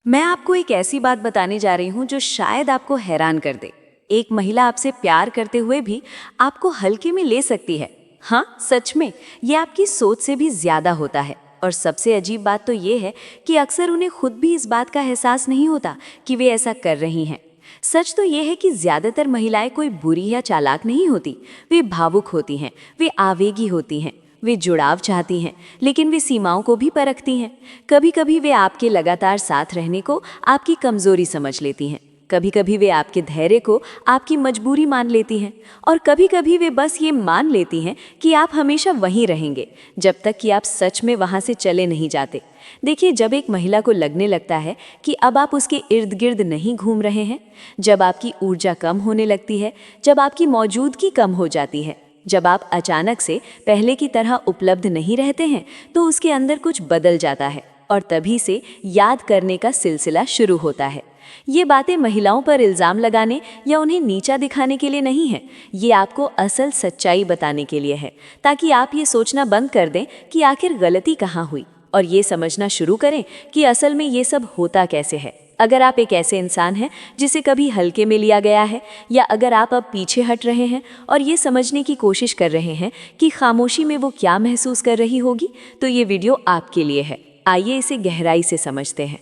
मैं आपको एक ऐसी बात बताने जा रही हूँ जो शायद आपको हैरान कर दे। एक महिला आपसे प्यार करते हुए भी आपको हल्के में ले सकती है। हाँ, सच में, ये आपकी सोच से भी ज्यादा होता है। और सबसे अजीब बात तो ये है कि अक्सर उन्हें खुद भी इस बात का एहसास नहीं होता कि वे ऐसा कर रही हैं। सच तो ये है कि ज्यादातर महिलाएं कोई बुरी या चालाक नहीं होती। वे भावुक होती हैं, वे आवेगी होती हैं, वे जुड़ाव चाहती हैं, लेकिन वे सीमाओं को भी परखती हैं। कभी कभी वे आपके लगातार साथ रहने को आपकी कमजोरी समझ लेती हैं, कभी कभी वे आपके धैर्य को आपकी मजबूरी मान लेती हैं, और कभी कभी वे बस ये मान लेती हैं कि आप हमेशा वहीं रहेंगे जब तक कि आप सच में वहां से चले नहीं जाते। देखिए, जब एक महिला को लगने लगता है कि अब आप उसके इर्द गिर्द नहीं घूम रहे हैं, जब आपकी ऊर्जा कम होने लगती है, जब आपकी मौजूदगी कम हो जाती है, जब आप अचानक से पहले की तरह उपलब्ध नहीं रहते हैं, तो उसके अंदर कुछ बदल जाता है और तभी से याद करने का सिलसिला शुरू होता है। ये बातें महिलाओं पर इल्ज़ाम लगाने या उन्हें नीचा दिखाने के लिए नहीं है, ये आपको असल सच्चाई बताने के लिए है, ताकि आप ये सोचना बंद कर दें कि आखिर गलती कहाँ हुई और ये समझना शुरू करें कि असल में ये सब होता कैसे है। अगर आप एक ऐसे इंसान हैं जिसे कभी हल्के में लिया गया है, या अगर आप अब पीछे हट रहे हैं और ये समझने की कोशिश कर रहे हैं कि खामोशी में वो क्या महसूस कर रही होगी, तो ये वीडियो आपके लिए है। आइए इसे गहराई से समझते हैं।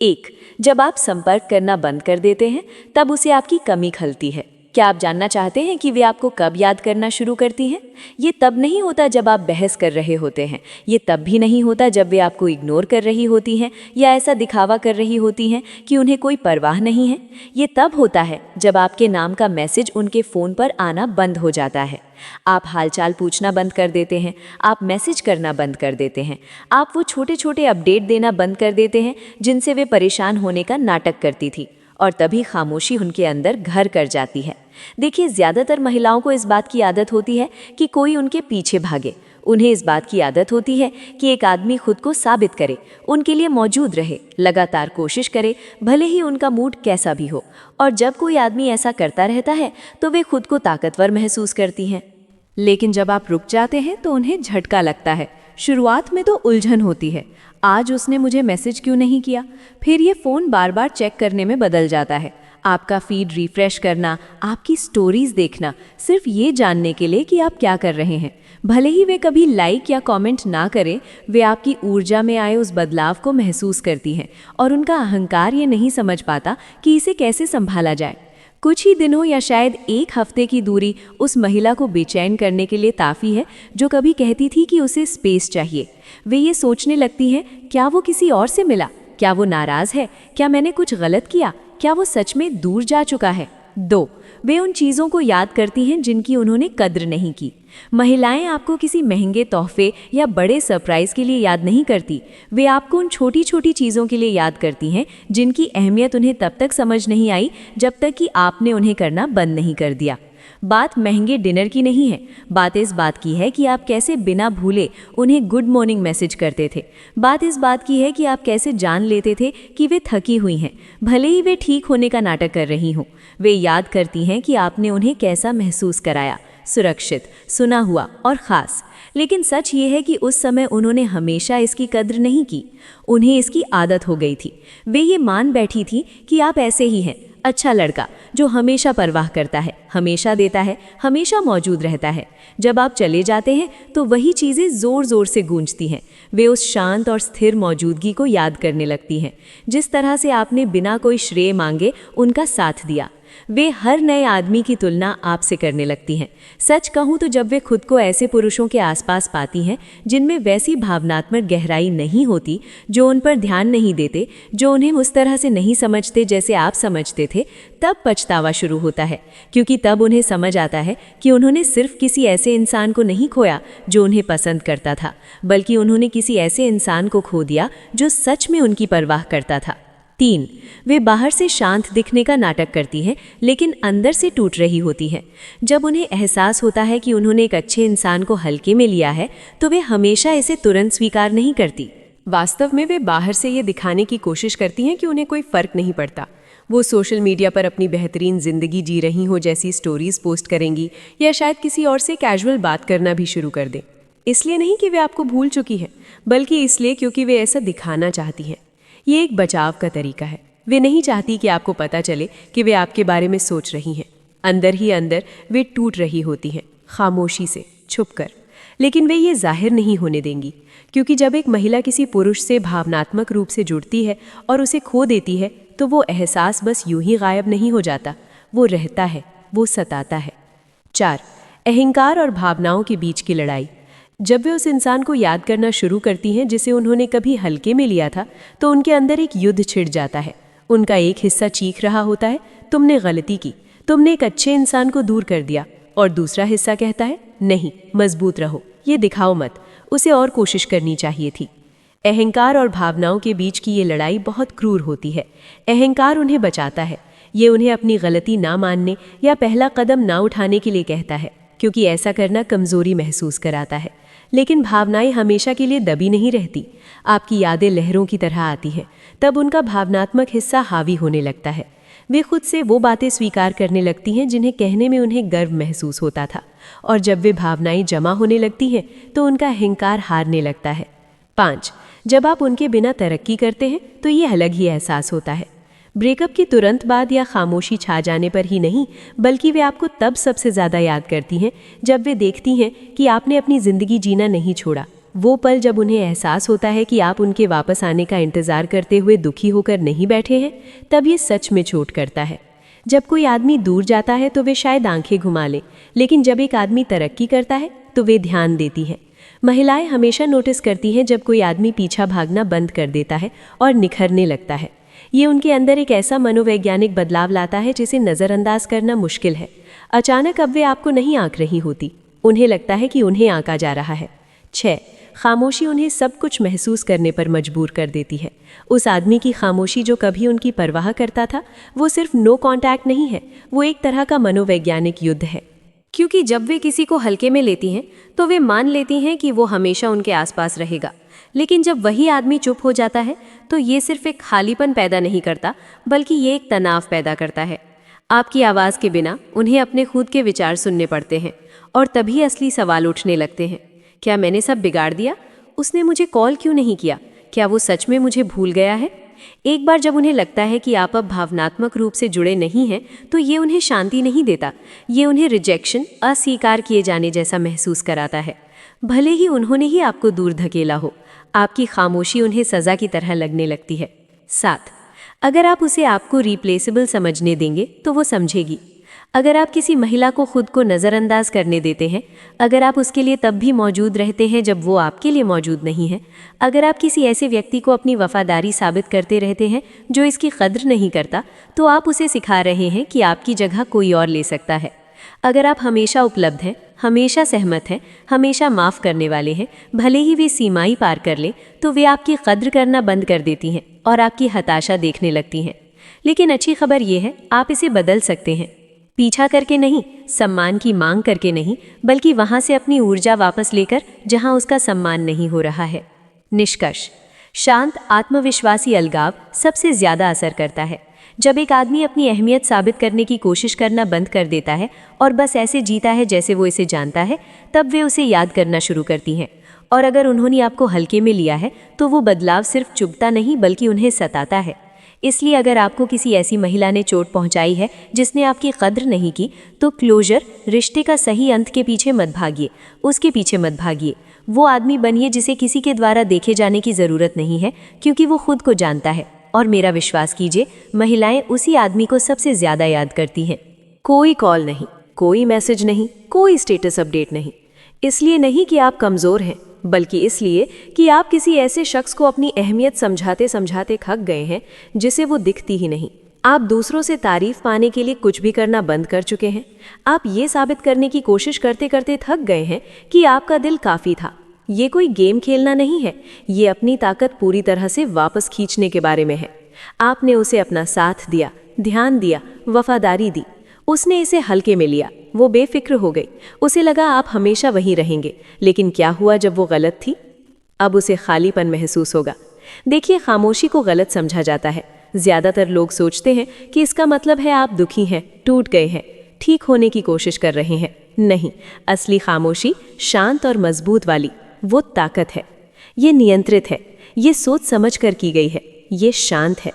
1. जब आप संपर्क करना बंद कर देते हैं, तब उसे आपकी कमी खलती है। क्या आप जानना चाहते हैं कि वे आपको कब याद करना शुरू करती हैं? ये तब नहीं होता जब आप बहस कर रहे होते हैं, ये तब भी नहीं होता जब वे आपको इग्नोर कर रही होती हैं या ऐसा दिखावा कर रही होती हैं कि उन्हें कोई परवाह नहीं है। ये तब होता है जब आपके नाम का मैसेज उनके फ़ोन पर आना बंद हो जाता है। आप हालचाल पूछना बंद कर देते हैं, आप मैसेज करना बंद कर देते हैं, आप वो छोटे छोटे अपडेट देना बंद कर देते हैं जिनसे वे परेशान होने का नाटक करती थी, और तभी खामोशी उनके अंदर घर कर जाती है। देखिए, ज़्यादातर महिलाओं को इस बात की आदत होती है कि कोई उनके पीछे भागे। उन्हें इस बात की आदत होती है कि एक आदमी खुद को साबित करे, उनके लिए मौजूद रहे, लगातार कोशिश करे, भले ही उनका मूड कैसा भी हो। और जब कोई आदमी ऐसा करता रहता है तो वे खुद को ताकतवर महसूस करती हैं। लेकिन जब आप रुक जाते हैं तो उन्हें झटका लगता है। शुरुआत में तो उलझन होती है, आज उसने मुझे मैसेज क्यों नहीं किया। फिर ये फ़ोन बार बार चेक करने में बदल जाता है, आपका फीड रिफ्रेश करना, आपकी स्टोरीज देखना, सिर्फ ये जानने के लिए कि आप क्या कर रहे हैं। भले ही वे कभी लाइक या कमेंट ना करें, वे आपकी ऊर्जा में आए उस बदलाव को महसूस करती हैं, और उनका अहंकार ये नहीं समझ पाता कि इसे कैसे संभाला जाए। कुछ ही दिनों या शायद एक हफ्ते की दूरी उस महिला को बेचैन करने के लिए काफ़ी है, जो कभी कहती थी कि उसे स्पेस चाहिए। वे ये सोचने लगती हैं, क्या वो किसी और से मिला, क्या वो नाराज़ है, क्या मैंने कुछ गलत किया, क्या वो सच में दूर जा चुका है। 2. वे उन चीज़ों को याद करती हैं जिनकी उन्होंने कद्र नहीं की। महिलाएं आपको किसी महंगे तोहफे या बड़े सरप्राइज़ के लिए याद नहीं करती, वे आपको उन छोटी छोटी चीज़ों के लिए याद करती हैं जिनकी अहमियत उन्हें तब तक समझ नहीं आई जब तक कि आपने उन्हें करना बंद नहीं कर दिया। बात महंगे डिनर की नहीं है, बात इस बात की है कि आप कैसे बिना भूले उन्हें गुड मॉर्निंग मैसेज करते थे। बात इस बात की है कि आप कैसे जान लेते थे कि वे थकी हुई हैं, भले ही वे ठीक होने का नाटक कर रही हों। वे याद करती हैं कि आपने उन्हें कैसा महसूस कराया, सुरक्षित, सुना हुआ और ख़ास। लेकिन सच ये है कि उस समय उन्होंने हमेशा इसकी कद्र नहीं की, उन्हें इसकी आदत हो गई थी। वे ये मान बैठी थी कि आप ऐसे ही हैं, अच्छा लड़का जो हमेशा परवाह करता है, हमेशा देता है, हमेशा मौजूद रहता है। जब आप चले जाते हैं तो वही चीज़ें ज़ोर ज़ोर से गूंजती हैं। वे उस शांत और स्थिर मौजूदगी को याद करने लगती हैं, जिस तरह से आपने बिना कोई श्रेय मांगे उनका साथ दिया। वे हर नए आदमी की तुलना आपसे करने लगती हैं। सच कहूँ तो जब वे खुद को ऐसे पुरुषों के आसपास पाती हैं जिनमें वैसी भावनात्मक गहराई नहीं होती, जो उन पर ध्यान नहीं देते, जो उन्हें उस तरह से नहीं समझते जैसे आप समझते थे, तब पछतावा शुरू होता है। क्योंकि तब उन्हें समझ आता है कि उन्होंने सिर्फ किसी ऐसे इंसान को नहीं खोया जो उन्हें पसंद करता था, बल्कि उन्होंने किसी ऐसे इंसान को खो दिया जो सच में उनकी परवाह करता था। 3. वे बाहर से शांत दिखने का नाटक करती हैं, लेकिन अंदर से टूट रही होती हैं। जब उन्हें एहसास होता है कि उन्होंने एक अच्छे इंसान को हल्के में लिया है, तो वे हमेशा इसे तुरंत स्वीकार नहीं करती। वास्तव में वे बाहर से ये दिखाने की कोशिश करती हैं कि उन्हें कोई फ़र्क नहीं पड़ता। वो सोशल मीडिया पर अपनी बेहतरीन ज़िंदगी जी रही हो जैसी स्टोरीज़ पोस्ट करेंगी, या शायद किसी और से कैजुअल बात करना भी शुरू कर दें। इसलिए नहीं कि वे आपको भूल चुकी हैं, बल्कि इसलिए क्योंकि वे ऐसा दिखाना चाहती हैं। ये एक बचाव का तरीका है। वे नहीं चाहती कि आपको पता चले कि वे आपके बारे में सोच रही हैं। अंदर ही अंदर वे टूट रही होती हैं, खामोशी से, छुपकर। लेकिन वे ये जाहिर नहीं होने देंगी, क्योंकि जब एक महिला किसी पुरुष से भावनात्मक रूप से जुड़ती है और उसे खो देती है, तो वो एहसास बस यूं ही गायब नहीं हो जाता, वो रहता है, वो सताता है। 4. अहंकार और भावनाओं के बीच की लड़ाई। जब वे उस इंसान को याद करना शुरू करती हैं जिसे उन्होंने कभी हल्के में लिया था, तो उनके अंदर एक युद्ध छिड़ जाता है। उनका एक हिस्सा चीख रहा होता है, तुमने गलती की, तुमने एक अच्छे इंसान को दूर कर दिया, और दूसरा हिस्सा कहता है, नहीं, मजबूत रहो, ये दिखाओ मत, उसे और कोशिश करनी चाहिए थी। अहंकार और भावनाओं के बीच की ये लड़ाई बहुत क्रूर होती है। अहंकार उन्हें बचाता है, ये उन्हें अपनी गलती ना मानने या पहला कदम ना उठाने के लिए कहता है, क्योंकि ऐसा करना कमजोरी महसूस कराता है। लेकिन भावनाएं हमेशा के लिए दबी नहीं रहती। आपकी यादें लहरों की तरह आती हैं, तब उनका भावनात्मक हिस्सा हावी होने लगता है। वे खुद से वो बातें स्वीकार करने लगती हैं जिन्हें कहने में उन्हें गर्व महसूस होता था, और जब वे भावनाएं जमा होने लगती हैं तो उनका अहंकार हारने लगता है। 5. जब आप उनके बिना तरक्की करते हैं तो ये अलग ही एहसास होता है। ब्रेकअप की तुरंत बाद या खामोशी छा जाने पर ही नहीं, बल्कि वे आपको तब सबसे ज़्यादा याद करती हैं जब वे देखती हैं कि आपने अपनी ज़िंदगी जीना नहीं छोड़ा। वो पल जब उन्हें एहसास होता है कि आप उनके वापस आने का इंतज़ार करते हुए दुखी होकर नहीं बैठे हैं, तब ये सच में चोट करता है। जब कोई आदमी दूर जाता है तो वे शायद आंखें घुमा लें, लेकिन जब एक आदमी तरक्की करता है तो वे ध्यान देती हैं। महिलाएं हमेशा नोटिस करती हैं जब कोई आदमी पीछा भागना बंद कर देता है और निखरने लगता है। ये उनके अंदर एक ऐसा मनोवैज्ञानिक बदलाव लाता है जिसे नज़रअंदाज करना मुश्किल है। अचानक अब वे आपको नहीं आंक रही होती, उन्हें लगता है कि उन्हें आंका जा रहा है। 6. खामोशी उन्हें सब कुछ महसूस करने पर मजबूर कर देती है। उस आदमी की खामोशी जो कभी उनकी परवाह करता था, वो सिर्फ नो कॉन्टैक्ट नहीं है, वो एक तरह का मनोवैज्ञानिक युद्ध है। क्योंकि जब वे किसी को हल्के में लेती हैं तो वे मान लेती हैं कि वो हमेशा उनके आसपास रहेगा। लेकिन जब वही आदमी चुप हो जाता है तो ये सिर्फ एक खालीपन पैदा नहीं करता, बल्कि ये एक तनाव पैदा करता है। आपकी आवाज़ के बिना उन्हें अपने खुद के विचार सुनने पड़ते हैं, और तभी असली सवाल उठने लगते हैं। क्या मैंने सब बिगाड़ दिया? उसने मुझे कॉल क्यों नहीं किया? क्या वो सच में मुझे भूल गया है? एक बार जब उन्हें लगता है कि आप अब भावनात्मक रूप से जुड़े नहीं हैं, तो ये उन्हें शांति नहीं देता, ये उन्हें रिजेक्शन, अस्वीकार किए जाने जैसा महसूस कराता है। भले ही उन्होंने ही आपको दूर धकेला हो, आपकी खामोशी उन्हें सज़ा की तरह लगने लगती है। 7. अगर आप उसे आपको रिप्लेसेबल समझने देंगे तो वो समझेगी। अगर आप किसी महिला को खुद को नज़रअंदाज करने देते हैं, अगर आप उसके लिए तब भी मौजूद रहते हैं जब वो आपके लिए मौजूद नहीं है, अगर आप किसी ऐसे व्यक्ति को अपनी वफादारी साबित करते रहते हैं जो इसकी कद्र नहीं करता, तो आप उसे सिखा रहे हैं कि आपकी जगह कोई और ले सकता है। अगर आप हमेशा उपलब्ध हैं, हमेशा सहमत हैं, हमेशा माफ़ करने वाले हैं, भले ही वे सीमाएं पार कर लें, तो वे आपकी कद्र करना बंद कर देती हैं और आपकी हताशा देखने लगती हैं। लेकिन अच्छी खबर यह है, आप इसे बदल सकते हैं। पीछा करके नहीं, सम्मान की मांग करके नहीं, बल्कि वहाँ से अपनी ऊर्जा वापस लेकर जहाँ उसका सम्मान नहीं हो रहा है। निष्कर्ष: शांत, आत्मविश्वासी अलगाव सबसे ज़्यादा असर करता है। जब एक आदमी अपनी अहमियत साबित करने की कोशिश करना बंद कर देता है और बस ऐसे जीता है जैसे वो इसे जानता है, तब वे उसे याद करना शुरू करती हैं। और अगर उन्होंने आपको हल्के में लिया है तो वो बदलाव सिर्फ चुभता नहीं, बल्कि उन्हें सताता है। इसलिए अगर आपको किसी ऐसी महिला ने चोट पहुंचाई है जिसने आपकी कद्र नहीं की, तो क्लोजर, रिश्ते का सही अंत के पीछे मत भागिए, उसके पीछे मत भागिए। वो आदमी बनिए जिसे किसी के द्वारा देखे जाने की ज़रूरत नहीं है, क्योंकि वो खुद को जानता है। और मेरा विश्वास कीजिए, महिलाएं उसी आदमी को सबसे ज़्यादा याद करती हैं। कोई कॉल नहीं, कोई मैसेज नहीं, कोई स्टेटस अपडेट नहीं। इसलिए नहीं कि आप कमज़ोर हैं, बल्कि इसलिए कि आप किसी ऐसे शख्स को अपनी अहमियत समझाते समझाते थक गए हैं जिसे वो दिखती ही नहीं। आप दूसरों से तारीफ पाने के लिए कुछ भी करना बंद कर चुके हैं। आप ये साबित करने की कोशिश करते करते थक गए हैं कि आपका दिल काफ़ी था। ये कोई गेम खेलना नहीं है, ये अपनी ताकत पूरी तरह से वापस खींचने के बारे में है। आपने उसे अपना साथ दिया, ध्यान दिया, वफादारी दी। उसने इसे हल्के में लिया, वो बेफिक्र हो गई। उसे लगा आप हमेशा वहीं रहेंगे, लेकिन क्या हुआ जब वो गलत थी? अब उसे खालीपन महसूस होगा। देखिए, खामोशी को गलत समझा जाता है। ज़्यादातर लोग सोचते हैं कि इसका मतलब है आप दुखी हैं, टूट गए हैं, ठीक होने की कोशिश कर रहे हैं। नहीं, असली खामोशी शांत और मजबूत वाली वो ताकत है। ये नियंत्रित है, ये सोच समझ कर की गई है, ये शांत है।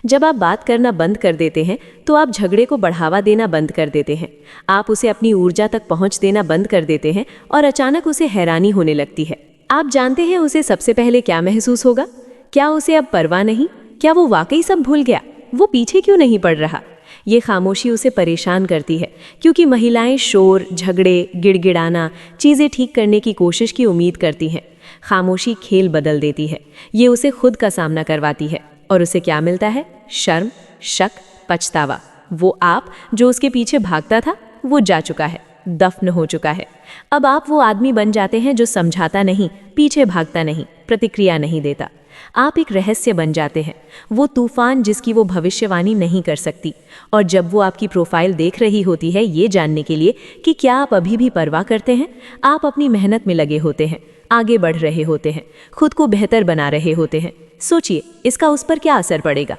जब आप बात करना बंद कर देते हैं तो आप झगड़े को बढ़ावा देना बंद कर देते हैं। आप उसे अपनी ऊर्जा तक पहुंच देना बंद कर देते हैं और अचानक उसे हैरानी होने लगती है। आप जानते हैं उसे सबसे पहले क्या महसूस होगा? क्या उसे अब परवाह नहीं? क्या वो वाकई सब भूल गया? वो पीछे क्यों नहीं पड़ रहा? ये खामोशी उसे परेशान करती है, क्योंकि महिलाएं शोर, झगड़े, गिड़गिड़ाना, चीज़ें ठीक करने की कोशिश की उम्मीद करती हैं। खामोशी खेल बदल देती है। ये उसे खुद का सामना करवाती है और उसे क्या मिलता है? शर्म, शक, पछतावा। वो आप जो उसके पीछे भागता था वो जा चुका है, दफन हो चुका है। अब आप वो आदमी बन जाते हैं जो समझाता नहीं, पीछे भागता नहीं, प्रतिक्रिया नहीं देता। आप एक रहस्य बन जाते हैं, वो तूफान जिसकी वो भविष्यवाणी नहीं कर सकती। और जब वो आपकी प्रोफाइल देख रही होती है ये जानने के लिए कि क्या आप अभी भी परवाह करते हैं, आप अपनी मेहनत में लगे होते हैं, आगे बढ़ रहे होते हैं, खुद को बेहतर बना रहे होते हैं, सोचिए इसका उस पर क्या असर पड़ेगा।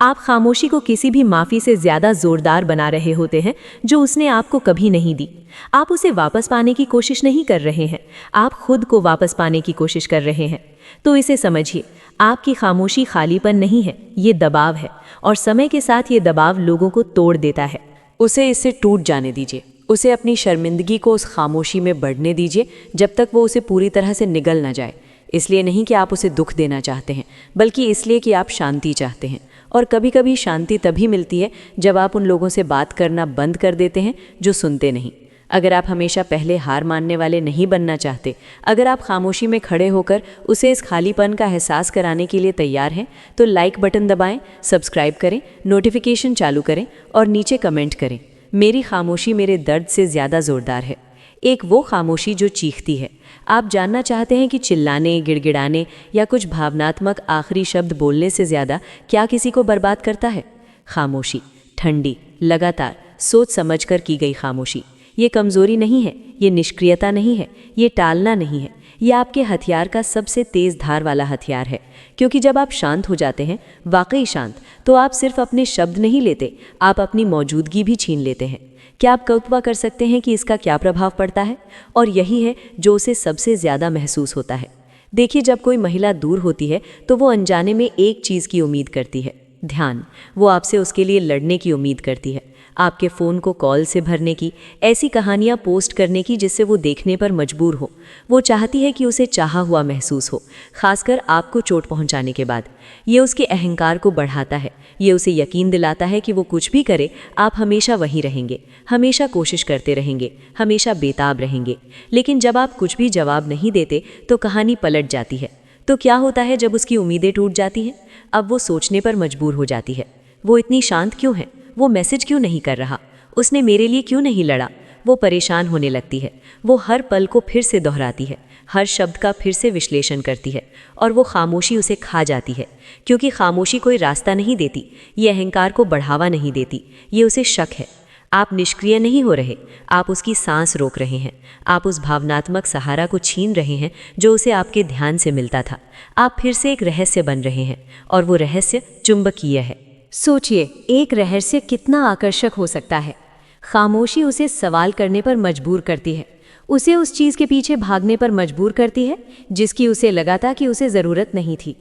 आप खामोशी को किसी भी माफ़ी से ज़्यादा ज़ोरदार बना रहे होते हैं जो उसने आपको कभी नहीं दी। आप उसे वापस पाने की कोशिश नहीं कर रहे हैं, आप खुद को वापस पाने की कोशिश कर रहे हैं। तो इसे समझिए, आपकी खामोशी खालीपन नहीं है, ये दबाव है, और समय के साथ ये दबाव लोगों को तोड़ देता है। उसे इससे टूट जाने दीजिए। उसे अपनी शर्मिंदगी को उस खामोशी में बढ़ने दीजिए जब तक वो उसे पूरी तरह से निगल ना जाए। इसलिए नहीं कि आप उसे दुख देना चाहते हैं, बल्कि इसलिए कि आप शांति चाहते हैं। और कभी कभी शांति तभी मिलती है जब आप उन लोगों से बात करना बंद कर देते हैं जो सुनते नहीं। अगर आप हमेशा पहले हार मानने वाले नहीं बनना चाहते, अगर आप खामोशी में खड़े होकर उसे इस खालीपन का एहसास कराने के लिए तैयार हैं, तो लाइक बटन दबाएं, सब्सक्राइब करें, नोटिफिकेशन चालू करें और नीचे कमेंट करें, मेरी खामोशी मेरे दर्द से ज़्यादा ज़ोरदार है। एक वो खामोशी जो चीखती है। आप जानना चाहते हैं कि चिल्लाने, गिड़गिड़ाने या कुछ भावनात्मक आखिरी शब्द बोलने से ज़्यादा क्या किसी को बर्बाद करता है? खामोशी, ठंडी, लगातार, सोच समझकर की गई खामोशी। ये कमज़ोरी नहीं है, ये निष्क्रियता नहीं है, ये टालना नहीं है, ये आपके हथियार का सबसे तेज़ धार वाला हथियार है। क्योंकि जब आप शांत हो जाते हैं, वाकई शांत, तो आप सिर्फ अपने शब्द नहीं लेते, आप अपनी मौजूदगी भी छीन लेते हैं। क्या आप कल्पना कर सकते हैं कि इसका क्या प्रभाव पड़ता है? और यही है जो उसे सबसे ज़्यादा महसूस होता है। देखिए, जब कोई महिला दूर होती है तो वो अनजाने में एक चीज़ की उम्मीद करती है, ध्यान। वो आपसे उसके लिए लड़ने की उम्मीद करती है, आपके फ़ोन को कॉल से भरने की, ऐसी कहानियाँ पोस्ट करने की जिससे वो देखने पर मजबूर हो। वो चाहती है कि उसे चाहा हुआ महसूस हो, खासकर आपको चोट पहुँचाने के बाद। ये उसके अहंकार को बढ़ाता है, ये उसे यकीन दिलाता है कि वो कुछ भी करे, आप हमेशा वहीं रहेंगे, हमेशा कोशिश करते रहेंगे, हमेशा बेताब रहेंगे। लेकिन जब आप कुछ भी जवाब नहीं देते तो कहानी पलट जाती है। तो क्या होता है जब उसकी उम्मीदें टूट जाती हैं? अब वो सोचने पर मजबूर हो जाती है, वो इतनी शांत क्यों है? वो मैसेज क्यों नहीं कर रहा? उसने मेरे लिए क्यों नहीं लड़ा? वो परेशान होने लगती है। वो हर पल को फिर से दोहराती है, हर शब्द का फिर से विश्लेषण करती है, और वो खामोशी उसे खा जाती है। क्योंकि खामोशी कोई रास्ता नहीं देती, ये अहंकार को बढ़ावा नहीं देती, ये उसे शक है। आप निष्क्रिय नहीं हो रहे, आप उसकी सांस रोक रहे हैं, आप उस भावनात्मक सहारा को छीन रहे हैं जो उसे आपके ध्यान से मिलता था। आप फिर से एक रहस्य बन रहे हैं, और वो रहस्य चुंबकीय है। सोचिए, एक रहस्य कितना आकर्षक हो सकता है। खामोशी उसे सवाल करने पर मजबूर करती है, उसे उस चीज़ के पीछे भागने पर मजबूर करती है जिसकी उसे लगा था कि उसे ज़रूरत नहीं थी।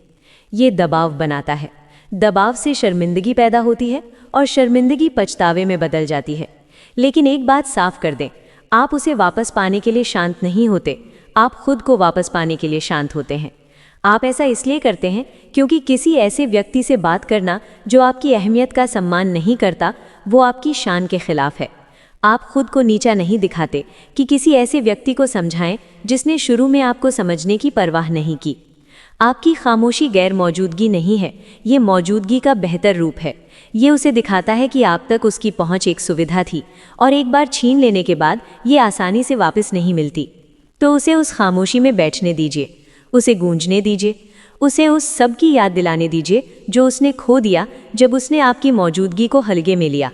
ये दबाव बनाता है, दबाव से शर्मिंदगी पैदा होती है और शर्मिंदगी पछतावे में बदल जाती है। लेकिन एक बात साफ कर दें, आप उसे वापस पाने के लिए शांत नहीं होते, आप खुद को वापस पाने के लिए शांत होते हैं। आप ऐसा इसलिए करते हैं क्योंकि किसी ऐसे व्यक्ति से बात करना जो आपकी अहमियत का सम्मान नहीं करता, वो आपकी शान के खिलाफ है। आप खुद को नीचा नहीं दिखाते कि किसी ऐसे व्यक्ति को समझाएं जिसने शुरू में आपको समझने की परवाह नहीं की। आपकी खामोशी गैर मौजूदगी नहीं है, ये मौजूदगी का बेहतर रूप है। ये उसे दिखाता है कि आप तक उसकी पहुंच एक सुविधा थी, और एक बार छीन लेने के बाद ये आसानी से वापस नहीं मिलती। तो उसे उस खामोशी में बैठने दीजिए, उसे गूंजने दीजिए, उसे उस सब की याद दिलाने दीजिए जो उसने खो दिया जब उसने आपकी मौजूदगी को हल्के में लिया।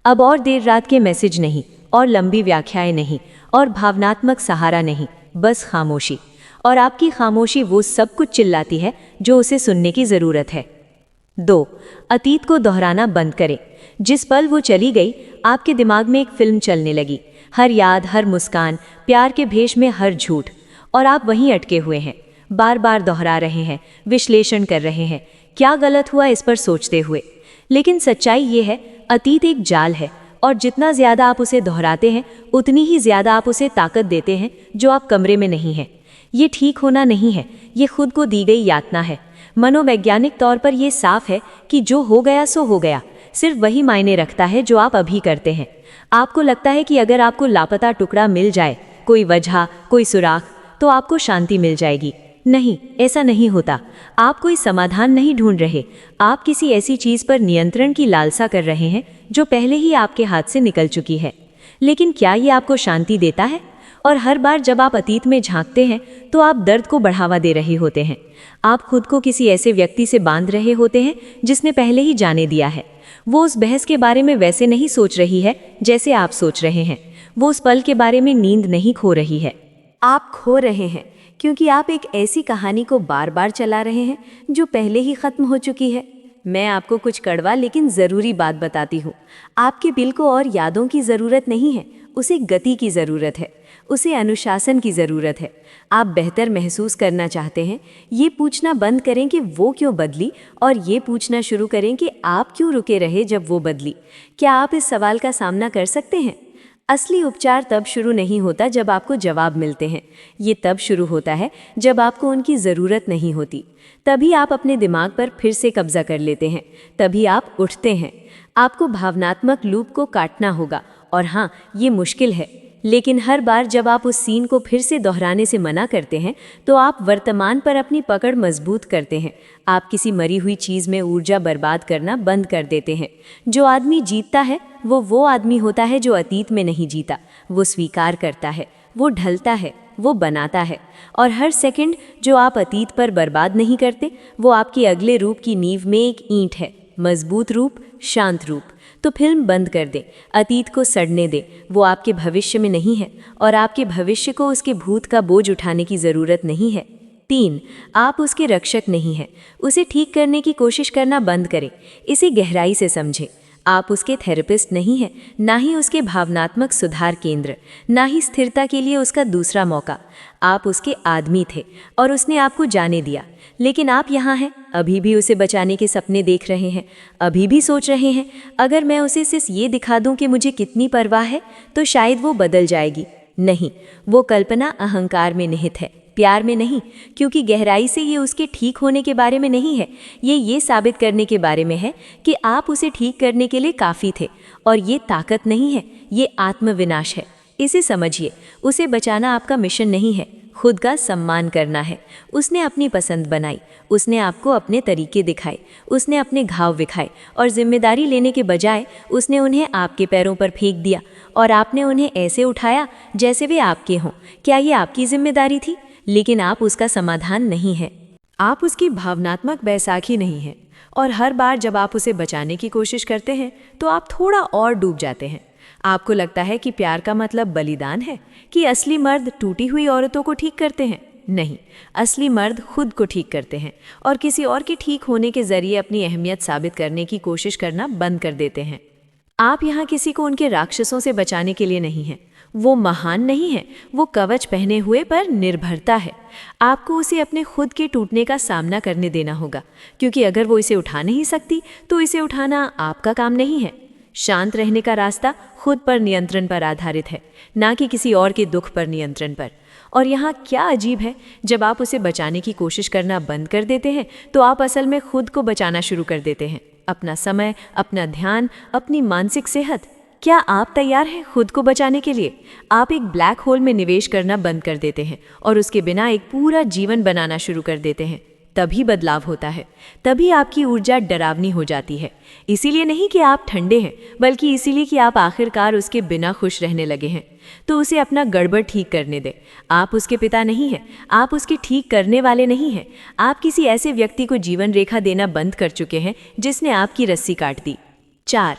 अब और देर रात के मैसेज नहीं, और लंबी व्याख्याएं नहीं, और भावनात्मक सहारा नहीं, बस खामोशी। और आपकी खामोशी वो सब कुछ चिल्लाती है जो उसे सुनने की ज़रूरत है। 2. अतीत को दोहराना बंद करें। जिस पल वो चली गई, आपके दिमाग में एक फिल्म चलने लगी, हर याद, हर मुस्कान, प्यार के भेष में हर झूठ, और आप वहीं अटके हुए हैं, बार बार दोहरा रहे हैं, विश्लेषण कर रहे हैं क्या गलत हुआ इस पर सोचते हुए। लेकिन सच्चाई ये है, अतीत एक जाल है और जितना ज़्यादा आप उसे दोहराते हैं उतनी ही ज़्यादा आप उसे ताकत देते हैं जो आप कमरे में नहीं है। ये ठीक होना नहीं है, ये खुद को दी गई यातना है। मनोवैज्ञानिक तौर पर यह साफ है कि जो हो गया सो हो गया, सिर्फ वही मायने रखता है जो आप अभी करते हैं। आपको लगता है कि अगर आपको लापता टुकड़ा मिल जाए, कोई वजह, कोई सुराख, तो आपको शांति मिल जाएगी। नहीं, ऐसा नहीं होता। आप कोई समाधान नहीं ढूंढ रहे, आप किसी ऐसी चीज़ पर नियंत्रण की लालसा कर रहे हैं जो पहले ही आपके हाथ से निकल चुकी है। लेकिन क्या ये आपको शांति देता है? और हर बार जब आप अतीत में झांकते हैं तो आप दर्द को बढ़ावा दे रहे होते हैं। आप खुद को किसी ऐसे व्यक्ति से बांध रहे होते हैं जिसने पहले ही जाने दिया है। वो उस बहस के बारे में वैसे नहीं सोच रही है जैसे आप सोच रहे हैं। वो उस पल के बारे में नींद नहीं खो रही है। आप खो रहे हैं क्योंकि आप एक ऐसी कहानी को बार बार चला रहे हैं जो पहले ही खत्म हो चुकी है। मैं आपको कुछ कड़वा लेकिन ज़रूरी बात बताती हूँ। आपके दिल को और यादों की ज़रूरत नहीं है, उसे गति की ज़रूरत है, उसे अनुशासन की ज़रूरत है। आप बेहतर महसूस करना चाहते हैं, ये पूछना बंद करें कि वो क्यों बदली और ये पूछना शुरू करें कि आप क्यों रुके रहे जब वो बदली। क्या आप इस सवाल का सामना कर सकते हैं? असली उपचार तब शुरू नहीं होता जब आपको जवाब मिलते हैं, ये तब शुरू होता है जब आपको उनकी ज़रूरत नहीं होती। तभी आप अपने दिमाग पर फिर से कब्जा कर लेते हैं, तभी आप उठते हैं। आपको भावनात्मक लूप को काटना होगा और हाँ, ये मुश्किल है, लेकिन हर बार जब आप उस सीन को फिर से दोहराने से मना करते हैं तो आप वर्तमान पर अपनी पकड़ मजबूत करते हैं। आप किसी मरी हुई चीज़ में ऊर्जा बर्बाद करना बंद कर देते हैं। जो आदमी जीतता है वो आदमी होता है जो अतीत में नहीं जीता। वो स्वीकार करता है, वो ढलता है, वो बनाता है। और हर सेकंड जो आप अतीत पर बर्बाद नहीं करते वो आपके अगले रूप की नींव में एक ईंट है। मजबूत रूप, शांत रूप। तो फिल्म बंद कर दे, अतीत को सड़ने दे। वो आपके भविष्य में नहीं है और आपके भविष्य को उसके भूत का बोझ उठाने की ज़रूरत नहीं है। 3, आप उसके रक्षक नहीं हैं। उसे ठीक करने की कोशिश करना बंद करें, इसे गहराई से समझें। आप उसके थेरेपिस्ट नहीं हैं, ना ही उसके भावनात्मक सुधार केंद्र, ना ही स्थिरता के लिए उसका दूसरा मौका। आप उसके आदमी थे और उसने आपको जाने दिया। लेकिन आप यहाँ हैं, अभी भी उसे बचाने के सपने देख रहे हैं, अभी भी सोच रहे हैं अगर मैं उसे सिर्फ ये दिखा दूं कि मुझे कितनी परवाह है तो शायद वो बदल जाएगी। नहीं, वो कल्पना अहंकार में निहित है, प्यार में नहीं। क्योंकि गहराई से ये उसके ठीक होने के बारे में नहीं है, ये साबित करने के बारे में है कि आप उसे ठीक करने के लिए काफ़ी थे। और ये ताकत नहीं है, ये आत्मविनाश है। इसे समझिए, उसे बचाना आपका मिशन नहीं है, खुद का सम्मान करना है। उसने अपनी पसंद बनाई, उसने आपको अपने तरीके दिखाए, उसने अपने घाव दिखाए और जिम्मेदारी लेने के बजाय उसने उन्हें आपके पैरों पर फेंक दिया और आपने उन्हें ऐसे उठाया जैसे वे आपके हों। क्या ये आपकी जिम्मेदारी थी? लेकिन आप उसका समाधान नहीं है। आप उसकी भावनात्मक बैसाखी नहीं हैं और हर बार जब आप उसे बचाने की कोशिश करते हैं तो आप थोड़ा और डूब जाते हैं। आपको लगता है कि प्यार का मतलब बलिदान है, कि असली मर्द टूटी हुई औरतों को ठीक करते हैं। नहीं, असली मर्द खुद को ठीक करते हैं और किसी और के ठीक होने के जरिए अपनी अहमियत साबित करने की कोशिश करना बंद कर देते हैं। आप यहाँ किसी को उनके राक्षसों से बचाने के लिए नहीं हैं। वो महान नहीं है, वो कवच पहने हुए पर निर्भरता है। आपको उसे अपने खुद के टूटने का सामना करने देना होगा, क्योंकि अगर वो इसे उठा नहीं सकती तो इसे उठाना आपका काम नहीं है। शांत रहने का रास्ता खुद पर नियंत्रण पर आधारित है, ना कि किसी और के दुख पर नियंत्रण पर। और यहाँ क्या अजीब है, जब आप उसे बचाने की कोशिश करना बंद कर देते हैं तो आप असल में खुद को बचाना शुरू कर देते हैं। अपना समय, अपना ध्यान, अपनी मानसिक सेहत। क्या आप तैयार हैं खुद को बचाने के लिए? आप एक ब्लैक होल में निवेश करना बंद कर देते हैं और उसके बिना एक पूरा जीवन बनाना शुरू कर देते हैं। तभी बदलाव होता है, तभी आपकी ऊर्जा डरावनी हो जाती है। इसीलिए नहीं कि आप ठंडे हैं, बल्कि इसीलिए कि आप आखिरकार उसके बिना खुश रहने लगे हैं। तो उसे अपना गड़बड़ ठीक करने दें। आप उसके पिता नहीं हैं, आप उसके ठीक करने वाले नहीं हैं। आप किसी ऐसे व्यक्ति को जीवन रेखा देना बंद कर चुके हैं जिसने आपकी रस्सी काट दी। 4,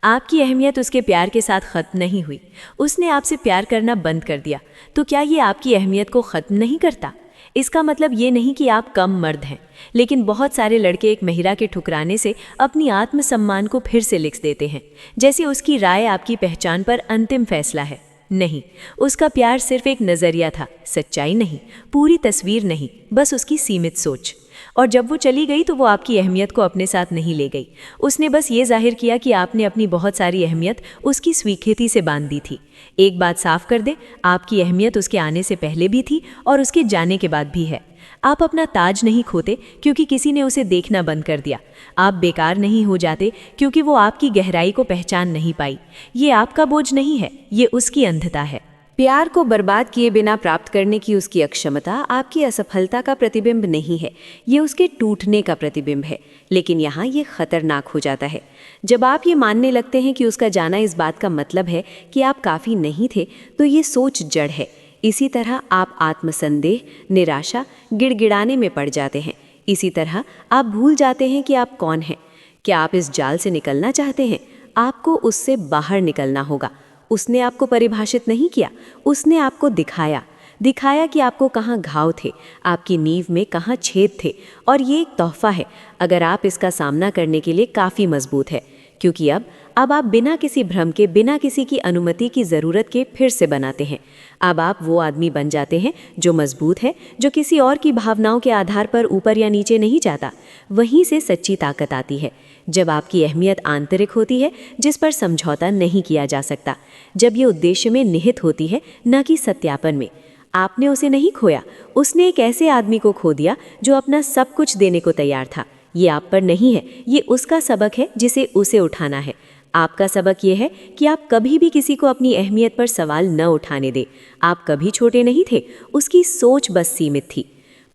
आपकी अहमियत उसके प्यार के साथ ख़त्म नहीं हुई। उसने आपसे प्यार करना बंद कर दिया, तो क्या ये आपकी अहमियत को ख़त्म नहीं करता? इसका मतलब ये नहीं कि आप कम मर्द हैं, लेकिन बहुत सारे लड़के एक महिला के ठुकराने से अपनी आत्मसम्मान को फिर से लिख देते हैं, जैसे उसकी राय आपकी पहचान पर अंतिम फैसला है। नहीं, उसका प्यार सिर्फ एक नज़रिया था, सच्चाई नहीं, पूरी तस्वीर नहीं, बस उसकी सीमित सोच। और जब वो चली गई तो वो आपकी अहमियत को अपने साथ नहीं ले गई। उसने बस ये जाहिर किया कि आपने अपनी बहुत सारी अहमियत उसकी स्वीकृति से बांध दी थी। एक बात साफ कर दे, आपकी अहमियत उसके आने से पहले भी थी और उसके जाने के बाद भी है। आप अपना ताज नहीं खोते क्योंकि किसी ने उसे देखना बंद कर दिया। आप बेकार नहीं हो जाते क्योंकि वो आपकी गहराई को पहचान नहीं पाई। ये आपका बोझ नहीं है, ये उसकी अंधता है। प्यार को बर्बाद किए बिना प्राप्त करने की उसकी अक्षमता आपकी असफलता का प्रतिबिंब नहीं है, ये उसके टूटने का प्रतिबिंब है। लेकिन यहाँ ये खतरनाक हो जाता है जब आप ये मानने लगते हैं कि उसका जाना इस बात का मतलब है कि आप काफ़ी नहीं थे, तो ये सोच जड़ है। इसी तरह आप आत्मसंदेह, निराशा, गिड़गिड़ाने में पड़ जाते हैं। इसी तरह आप भूल जाते हैं कि आप कौन हैं। क्या आप इस जाल से निकलना चाहते हैं? आपको उससे बाहर निकलना होगा। उसने आपको परिभाषित नहीं किया, उसने आपको दिखाया कि आपको कहाँ घाव थे, आपकी नींव में कहाँ छेद थे। और ये एक तोहफा है अगर आप इसका सामना करने के लिए काफ़ी मजबूत है, क्योंकि अब आप बिना किसी भ्रम के, बिना किसी की अनुमति की ज़रूरत के फिर से बनाते हैं। अब आप वो आदमी बन जाते हैं जो मजबूत है, जो किसी और की भावनाओं के आधार पर ऊपर या नीचे नहीं जाता। वहीं से सच्ची ताकत आती है, जब आपकी अहमियत आंतरिक होती है, जिस पर समझौता नहीं किया जा सकता। जब ये उद्देश्य में निहित होती है, न कि सत्यापन में। आपने उसे नहीं खोया, उसने एक ऐसे आदमी को खो दिया जो अपना सब कुछ देने को तैयार था। ये आप पर नहीं है, ये उसका सबक है जिसे उसे उठाना है। आपका सबक ये है कि आप कभी भी किसी को अपनी अहमियत पर सवाल न उठाने दें। आप कभी छोटे नहीं थे, उसकी सोच बस सीमित थी।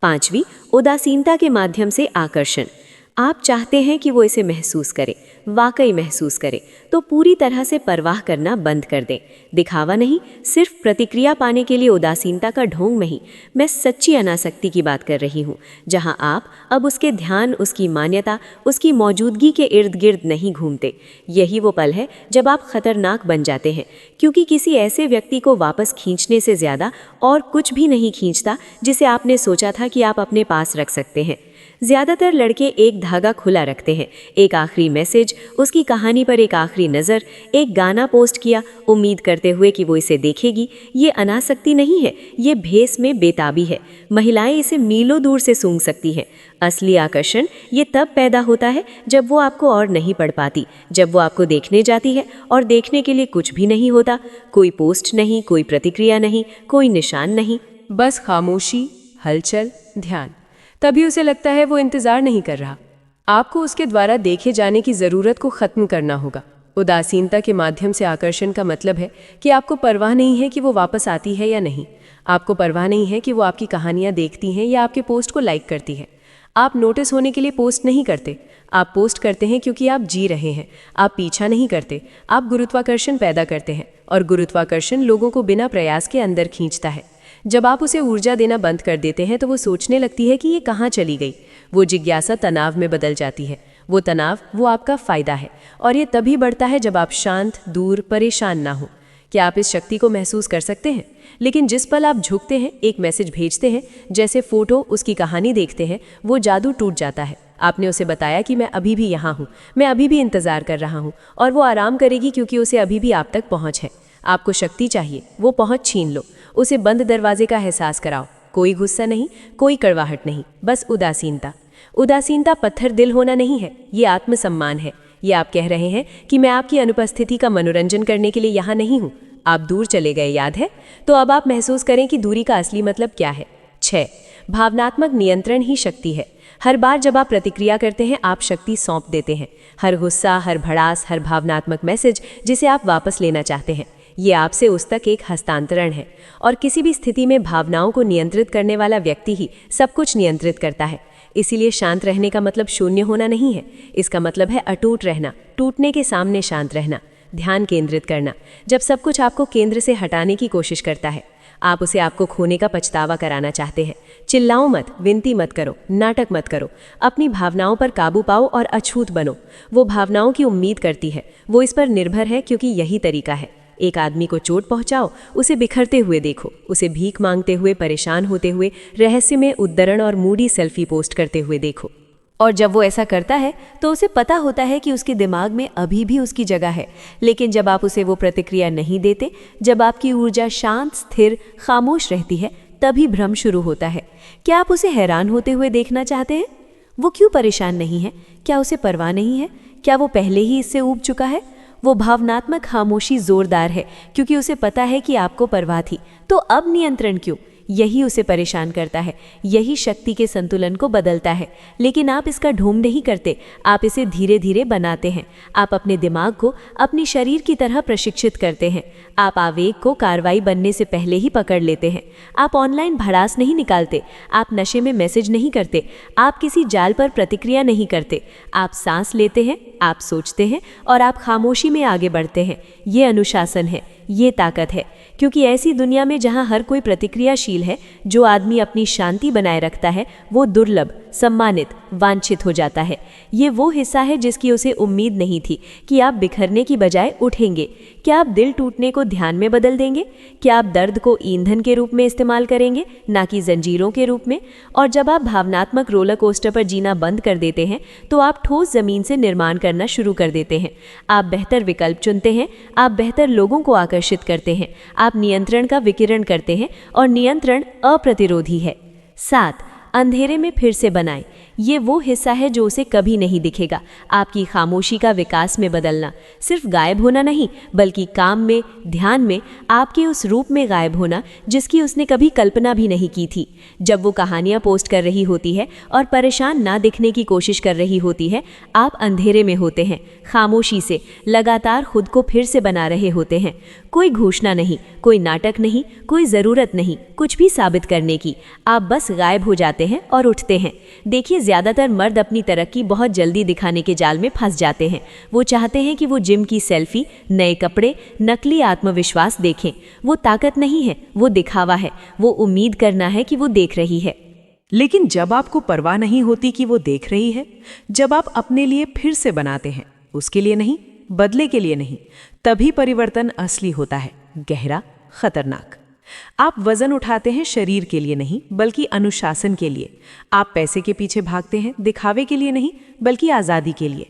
5वीं, उदासीनता के माध्यम से आकर्षण। आप चाहते हैं कि वो इसे महसूस करे, वाकई महसूस करे, तो पूरी तरह से परवाह करना बंद कर दें। दिखावा नहीं, सिर्फ प्रतिक्रिया पाने के लिए उदासीनता का ढोंग नहीं। मैं सच्ची अनासक्ति की बात कर रही हूँ, जहाँ आप अब उसके ध्यान, उसकी मान्यता, उसकी मौजूदगी के इर्द गिर्द नहीं घूमते। यही वो पल है जब आप खतरनाक बन जाते हैं, क्योंकि किसी ऐसे व्यक्ति को वापस खींचने से ज़्यादा और कुछ भी नहीं खींचता जिसे आपने सोचा था कि आप अपने पास रख सकते हैं। ज़्यादातर लड़के एक धागा खुला रखते हैं, एक आखिरी मैसेज, उसकी कहानी पर एक आखिरी नज़र, एक गाना पोस्ट किया उम्मीद करते हुए कि वो इसे देखेगी। ये अनासक्ति नहीं है, ये भेस में बेताबी है। महिलाएं इसे मीलों दूर से सूंघ सकती हैं। असली आकर्षण ये तब पैदा होता है जब वो आपको और नहीं पढ़ पाती, जब वो आपको देखने जाती है और देखने के लिए कुछ भी नहीं होता। कोई पोस्ट नहीं, कोई प्रतिक्रिया नहीं, कोई निशान नहीं, बस खामोशी, हलचल, ध्यान। तभी उसे लगता है वो इंतज़ार नहीं कर रहा। आपको उसके द्वारा देखे जाने की ज़रूरत को ख़त्म करना होगा। उदासीनता के माध्यम से आकर्षण का मतलब है कि आपको परवाह नहीं है कि वो वापस आती है या नहीं। आपको परवाह नहीं है कि वो आपकी कहानियाँ देखती हैं या आपके पोस्ट को लाइक करती है। आप नोटिस होने के लिए पोस्ट नहीं करते, आप पोस्ट करते हैं क्योंकि आप जी रहे हैं। आप पीछा नहीं करते, आप गुरुत्वाकर्षण पैदा करते हैं, और गुरुत्वाकर्षण लोगों को बिना प्रयास के अंदर खींचता है। जब आप उसे ऊर्जा देना बंद कर देते हैं तो वो सोचने लगती है कि ये कहाँ चली गई। वो जिज्ञासा तनाव में बदल जाती है। वो तनाव, वो आपका फ़ायदा है, और ये तभी बढ़ता है जब आप शांत, दूर, परेशान ना हो। क्या आप इस शक्ति को महसूस कर सकते हैं? लेकिन जिस पल आप झुकते हैं, एक मैसेज भेजते हैं, जैसे फ़ोटो, उसकी कहानी देखते हैं, वो जादू टूट जाता है। आपने उसे बताया कि मैं अभी भी यहाँ हूँ, मैं अभी भी इंतज़ार कर रहा हूँ, और वो आराम करेगी क्योंकि उसे अभी भी आप तक पहुँच है। आपको शक्ति चाहिए, वो पहुँच छीन लो। उसे बंद दरवाजे का एहसास कराओ। कोई गुस्सा नहीं, कोई कड़वाहट नहीं, बस उदासीनता। उदासीनता पत्थर दिल होना नहीं है, ये आत्मसम्मान है। ये आप कह रहे हैं कि मैं आपकी अनुपस्थिति का मनोरंजन करने के लिए यहाँ नहीं हूँ। आप दूर चले गए, याद है? तो अब आप महसूस करें कि दूरी का असली मतलब क्या है। 6. भावनात्मक नियंत्रण ही शक्ति है। हर बार जब आप प्रतिक्रिया करते हैं, आप शक्ति सौंप देते हैं। हर गुस्सा, हर भड़ास, हर भावनात्मक मैसेज जिसे आप वापस लेना चाहते हैं, ये आपसे उस तक एक हस्तांतरण है। और किसी भी स्थिति में भावनाओं को नियंत्रित करने वाला व्यक्ति ही सब कुछ नियंत्रित करता है। इसीलिए शांत रहने का मतलब शून्य होना नहीं है, इसका मतलब है अटूट रहना, टूटने के सामने शांत रहना, ध्यान केंद्रित करना। जब सब कुछ आपको केंद्र से हटाने की कोशिश करता है, आप उसे आपको खोने का पछतावा कराना चाहते हैं। चिल्लाओ मत, विनती मत करो, नाटक मत करो। अपनी भावनाओं पर काबू पाओ और अछूत बनो। वो भावनाओं की उम्मीद करती है, वो इस पर निर्भर है, क्योंकि यही तरीका है। एक आदमी को चोट पहुंचाओ, उसे बिखरते हुए देखो, उसे भीख मांगते हुए, परेशान होते हुए, रहस्य में उद्धरण और मूडी सेल्फी पोस्ट करते हुए देखो। और जब वो ऐसा करता है तो उसे पता होता है कि उसके दिमाग में अभी भी उसकी जगह है। लेकिन जब आप उसे वो प्रतिक्रिया नहीं देते, जब आपकी ऊर्जा शांत, स्थिर, खामोश रहती है, तभी भ्रम शुरू होता है। क्या आप उसे हैरान होते हुए देखना चाहते हैं? वो क्यों परेशान नहीं है? क्या उसे परवाह नहीं है? क्या वो पहले ही इससे ऊब चुका है? वो भावनात्मक खामोशी जोरदार है क्योंकि उसे पता है कि आपको परवाह थी, तो अब नियंत्रण क्यों? यही उसे परेशान करता है, यही शक्ति के संतुलन को बदलता है। लेकिन आप इसका ढोंग नहीं करते, आप इसे धीरे धीरे बनाते हैं। आप अपने दिमाग को अपने शरीर की तरह प्रशिक्षित करते हैं। आप आवेग को कार्रवाई बनने से पहले ही पकड़ लेते हैं। आप ऑनलाइन भड़ास नहीं निकालते, आप नशे में मैसेज नहीं करते, आप किसी जाल पर प्रतिक्रिया नहीं करते। आप सांस लेते हैं, आप सोचते हैं और आप खामोशी में आगे बढ़ते हैं। ये अनुशासन है, ये ताकत है। क्योंकि ऐसी दुनिया में जहां हर कोई प्रतिक्रियाशील है, जो आदमी अपनी शांति बनाए रखता है वो दुर्लभ, सम्मानित, वांछित हो जाता है। ये वो हिस्सा है जिसकी उसे उम्मीद नहीं थी कि आप बिखरने की बजाय उठेंगे। क्या आप दिल टूटने को ध्यान में बदल देंगे? क्या आप दर्द को ईंधन के रूप में इस्तेमाल करेंगे, ना कि जंजीरों के रूप में? और जब आप भावनात्मक रोलर कोस्टर पर जीना बंद कर देते हैं तो आप ठोस जमीन से निर्माण करना शुरू कर देते हैं। आप बेहतर विकल्प चुनते हैं, आप बेहतर लोगों को आकर्षित करते हैं, आप नियंत्रण का विकिरण करते हैं और नियंत्रण अप्रतिरोधी है। 7. अंधेरे में फिर से बनाएं। ये वो हिस्सा है जो उसे कभी नहीं दिखेगा। आपकी खामोशी का विकास में बदलना, सिर्फ गायब होना नहीं, बल्कि काम में, ध्यान में, आपके उस रूप में गायब होना जिसकी उसने कभी कल्पना भी नहीं की थी। जब वो कहानियाँ पोस्ट कर रही होती है और परेशान ना दिखने की कोशिश कर रही होती है, आप अंधेरे में होते हैं, खामोशी से लगातार खुद को फिर से बना रहे होते हैं। कोई घोषणा नहीं, कोई नाटक नहीं, कोई ज़रूरत नहीं कुछ भी साबित करने की। आप बस गायब हो जाते हैं और उठते हैं। देखिए, ज़्यादातर मर्द अपनी तरक्की बहुत जल्दी दिखाने के जाल में फंस जाते हैं। वो चाहते हैं कि वो जिम की सेल्फी, नए कपड़े, नकली आत्मविश्वास देखें। वो ताकत नहीं है, वो दिखावा है। वो उम्मीद करना है कि वो देख रही है। लेकिन जब आपको परवाह नहीं होती कि वो देख रही है, जब आप अपने लिए फिर से बनाते हैं, उसके लिए नहीं, बदले के लिए नहीं, तभी परिवर्तन असली होता है, गहरा, खतरनाक। आप वजन उठाते हैं शरीर के लिए नहीं, बल्कि अनुशासन के लिए। आप पैसे के पीछे भागते हैं दिखावे के लिए नहीं, बल्कि आज़ादी के लिए।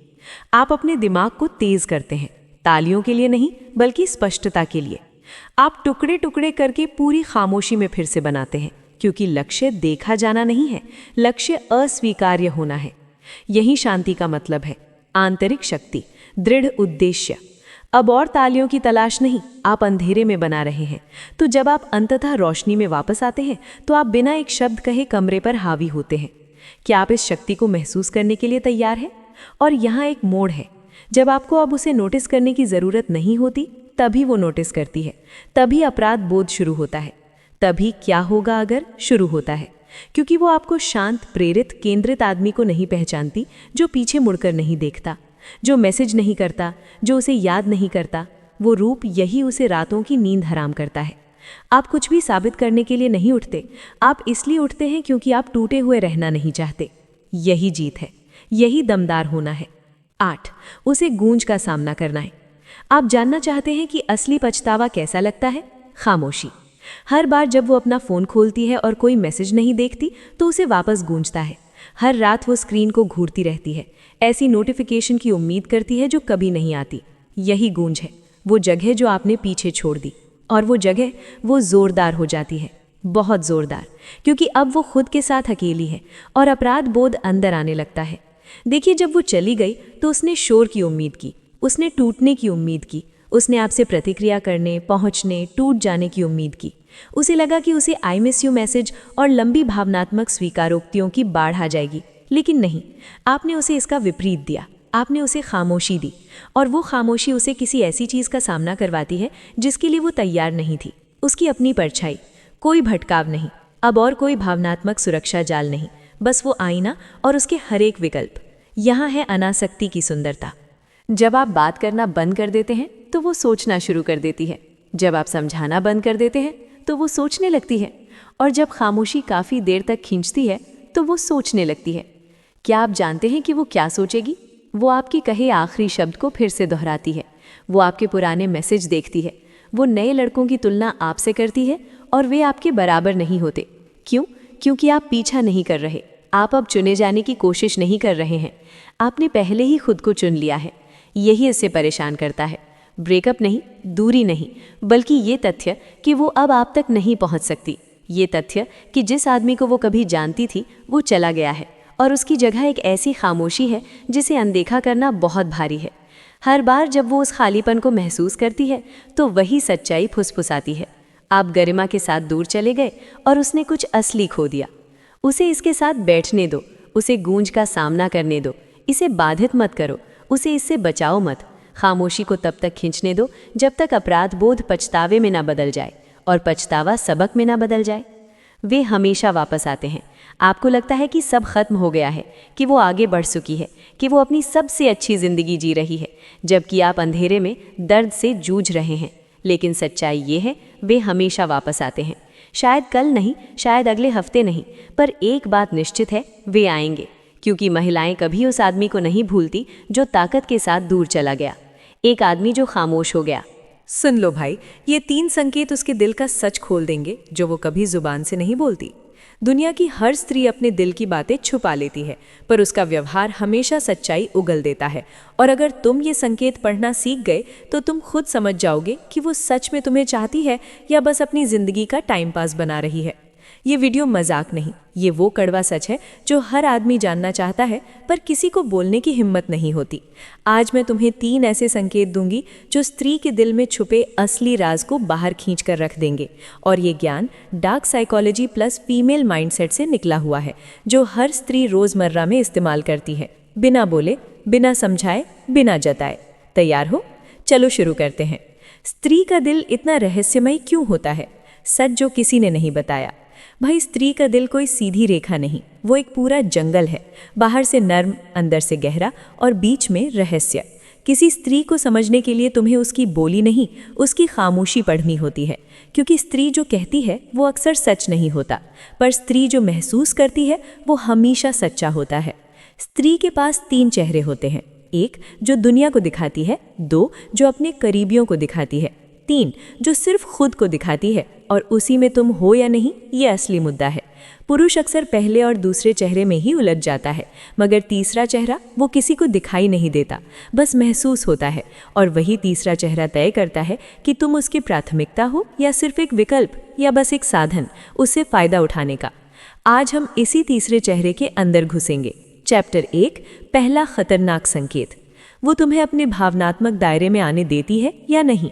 आप अपने दिमाग को तेज करते हैं, तालियों के लिए नहीं, बल्कि स्पष्टता के लिए। आप टुकड़े टुकड़े करके पूरी खामोशी में फिर से बनाते हैं, क्योंकि लक्ष्य देखा जाना नहीं है, लक्ष्य अस्वीकार्य होना है। यही शांति का मतलब है, आंतरिक शक्ति, दृढ़ उद्देश्य। अब और तालियों की तलाश नहीं, आप अंधेरे में बना रहे हैं। तो जब आप अंततः रोशनी में वापस आते हैं तो आप बिना एक शब्द कहे कमरे पर हावी होते हैं। क्या आप इस शक्ति को महसूस करने के लिए तैयार हैं? और यहाँ एक मोड़ है, जब आपको अब उसे नोटिस करने की ज़रूरत नहीं होती, तभी वो नोटिस करती है। तभी अपराध बोध शुरू होता है, तभी क्या होगा अगर शुरू होता है। क्योंकि वो आपको शांत, प्रेरित, केंद्रित आदमी को नहीं पहचानती, जो पीछे मुड़कर नहीं देखता, जो मैसेज नहीं करता, जो उसे याद नहीं करता। वो रूप यही उसे रातों की नींद हराम करता है। आप कुछ भी साबित करने के लिए नहीं उठते, आप इसलिए उठते हैं क्योंकि आप टूटे हुए रहना नहीं चाहते। यही जीत है, यही दमदार होना है। 8. उसे गूंज का सामना करना है। आप जानना चाहते हैं कि असली पछतावा कैसा लगता है? खामोशी। हर बार जब वो अपना फ़ोन खोलती है और कोई मैसेज नहीं देखती तो उसे वापस गूंजता है। हर रात वो स्क्रीन को घूरती रहती है, ऐसी नोटिफिकेशन की उम्मीद करती है जो कभी नहीं आती। यही गूंज है, वो जगह जो आपने पीछे छोड़ दी। और वो जगह, वो ज़ोरदार हो जाती है, बहुत ज़ोरदार, क्योंकि अब वो खुद के साथ अकेली है और अपराध बोध अंदर आने लगता है। देखिए, जब वो चली गई तो उसने शोर की उम्मीद की, उसने टूटने की उम्मीद की, उसने आपसे प्रतिक्रिया करने, पहुंचने, टूट जाने की उम्मीद की। उसे लगा कि उसे आई मिस यू मैसेज और लंबी भावनात्मक स्वीकारोक्तियों की बाढ़ आ जाएगी, लेकिन नहीं, आपने उसे इसका विपरीत दिया। आपने उसे खामोशी दी, और वो खामोशी उसे किसी ऐसी चीज़ का सामना करवाती है जिसके लिए वो तैयार नहीं थी। उसकी अपनी परछाई, कोई भटकाव नहीं, अब और कोई भावनात्मक सुरक्षा जाल नहीं, बस वो आईना और उसके हर एक विकल्प। यहाँ है अनासक्ति की सुंदरता। जब आप बात करना बंद कर देते हैं तो वो सोचना शुरू कर देती है। जब आप समझाना बंद कर देते हैं तो वो सोचने लगती है। और जब खामोशी काफ़ी देर तक खींचती है तो वो सोचने लगती है। क्या आप जानते हैं कि वो क्या सोचेगी? वो आपकी कहे आखिरी शब्द को फिर से दोहराती है। वो आपके पुराने मैसेज देखती है। वो नए लड़कों की तुलना आपसे करती है और वे आपके बराबर नहीं होते। क्यों? क्योंकि आप पीछा नहीं कर रहे, आप अब चुने जाने की कोशिश नहीं कर रहे हैं। आपने पहले ही खुद को चुन लिया है। यही इससे परेशान करता है। ब्रेकअप नहीं, दूरी नहीं, बल्कि ये तथ्य कि वो अब आप तक नहीं पहुंच सकती। ये तथ्य कि जिस आदमी को वो कभी जानती थी वो चला गया है और उसकी जगह एक ऐसी खामोशी है जिसे अनदेखा करना बहुत भारी है। हर बार जब वो उस खालीपन को महसूस करती है तो वही सच्चाई फुसफुसाती है, आप गरिमा के साथ दूर चले गए और उसने कुछ असली खो दिया। उसे इसके साथ बैठने दो, उसे गूंज का सामना करने दो, इसे बाधित मत करो, उसे इससे बचाओ मत। खामोशी को तब तक खींचने दो जब तक अपराध बोध पछतावे में ना बदल जाए और पछतावा सबक में ना बदल जाए। वे हमेशा वापस आते हैं। आपको लगता है कि सब खत्म हो गया है, कि वो आगे बढ़ चुकी है, कि वो अपनी सबसे अच्छी ज़िंदगी जी रही है, जबकि आप अंधेरे में दर्द से जूझ रहे हैं। लेकिन सच्चाई ये है, वे हमेशा वापस आते हैं। शायद कल नहीं, शायद अगले हफ्ते नहीं, पर एक बात निश्चित है, वे आएंगे। क्योंकि महिलाएं कभी उस आदमी को नहीं भूलती जो ताकत के साथ दूर चला गया, एक आदमी जो खामोश हो गया। सुन लो भाई, ये 3 संकेत उसके दिल का सच खोल देंगे जो वो कभी जुबान से नहीं बोलती। दुनिया की हर स्त्री अपने दिल की बातें छुपा लेती है, पर उसका व्यवहार हमेशा सच्चाई उगल देता है। और अगर तुम ये संकेत पढ़ना सीख गए तो तुम खुद समझ जाओगे कि वो सच में तुम्हें चाहती है या बस अपनी जिंदगी का टाइम पास बना रही है। ये वीडियो मजाक नहीं, ये वो कड़वा सच है जो हर आदमी जानना चाहता है पर किसी को बोलने की हिम्मत नहीं होती। आज मैं तुम्हें 3 ऐसे संकेत दूंगी जो स्त्री के दिल में छुपे असली राज को बाहर खींच कर रख देंगे। और ये ज्ञान dark psychology plus female mindset से निकला हुआ है, जो हर स्त्री रोजमर्रा में इस्तेमाल करती है, बिना बोले, बिना समझाए, बिना जताए। तैयार हो? चलो शुरू करते हैं। स्त्री का दिल इतना रहस्यमय क्यों होता है? सच जो किसी ने नहीं बताया। भाई, स्त्री का दिल कोई सीधी रेखा नहीं, वो एक पूरा जंगल है, बाहर से नर्म, अंदर से गहरा और बीच में रहस्य। किसी स्त्री को समझने के लिए तुम्हें उसकी बोली नहीं, उसकी खामोशी पढ़नी होती है। क्योंकि स्त्री जो कहती है वो अक्सर सच नहीं होता, पर स्त्री जो महसूस करती है वो हमेशा सच्चा होता है। स्त्री के पास 3 चेहरे होते हैं, 1 जो दुनिया को दिखाती है, 2 जो अपने करीबियों को दिखाती है, 3 जो सिर्फ खुद को दिखाती है, और उसी में तुम हो या नहीं, ये असली मुद्दा है। पुरुष अक्सर पहले और दूसरे चेहरे में ही उलझ जाता है, मगर तीसरा चेहरा वो किसी को दिखाई नहीं देता, बस महसूस होता है। और वही तीसरा चेहरा तय करता है कि तुम उसकी प्राथमिकता हो या सिर्फ एक विकल्प या बस एक साधन उससे फ़ायदा उठाने का। आज हम इसी तीसरे चेहरे के अंदर घुसेंगे। चैप्टर 1, पहला खतरनाक संकेत। वो तुम्हें अपने भावनात्मक दायरे में आने देती है या नहीं?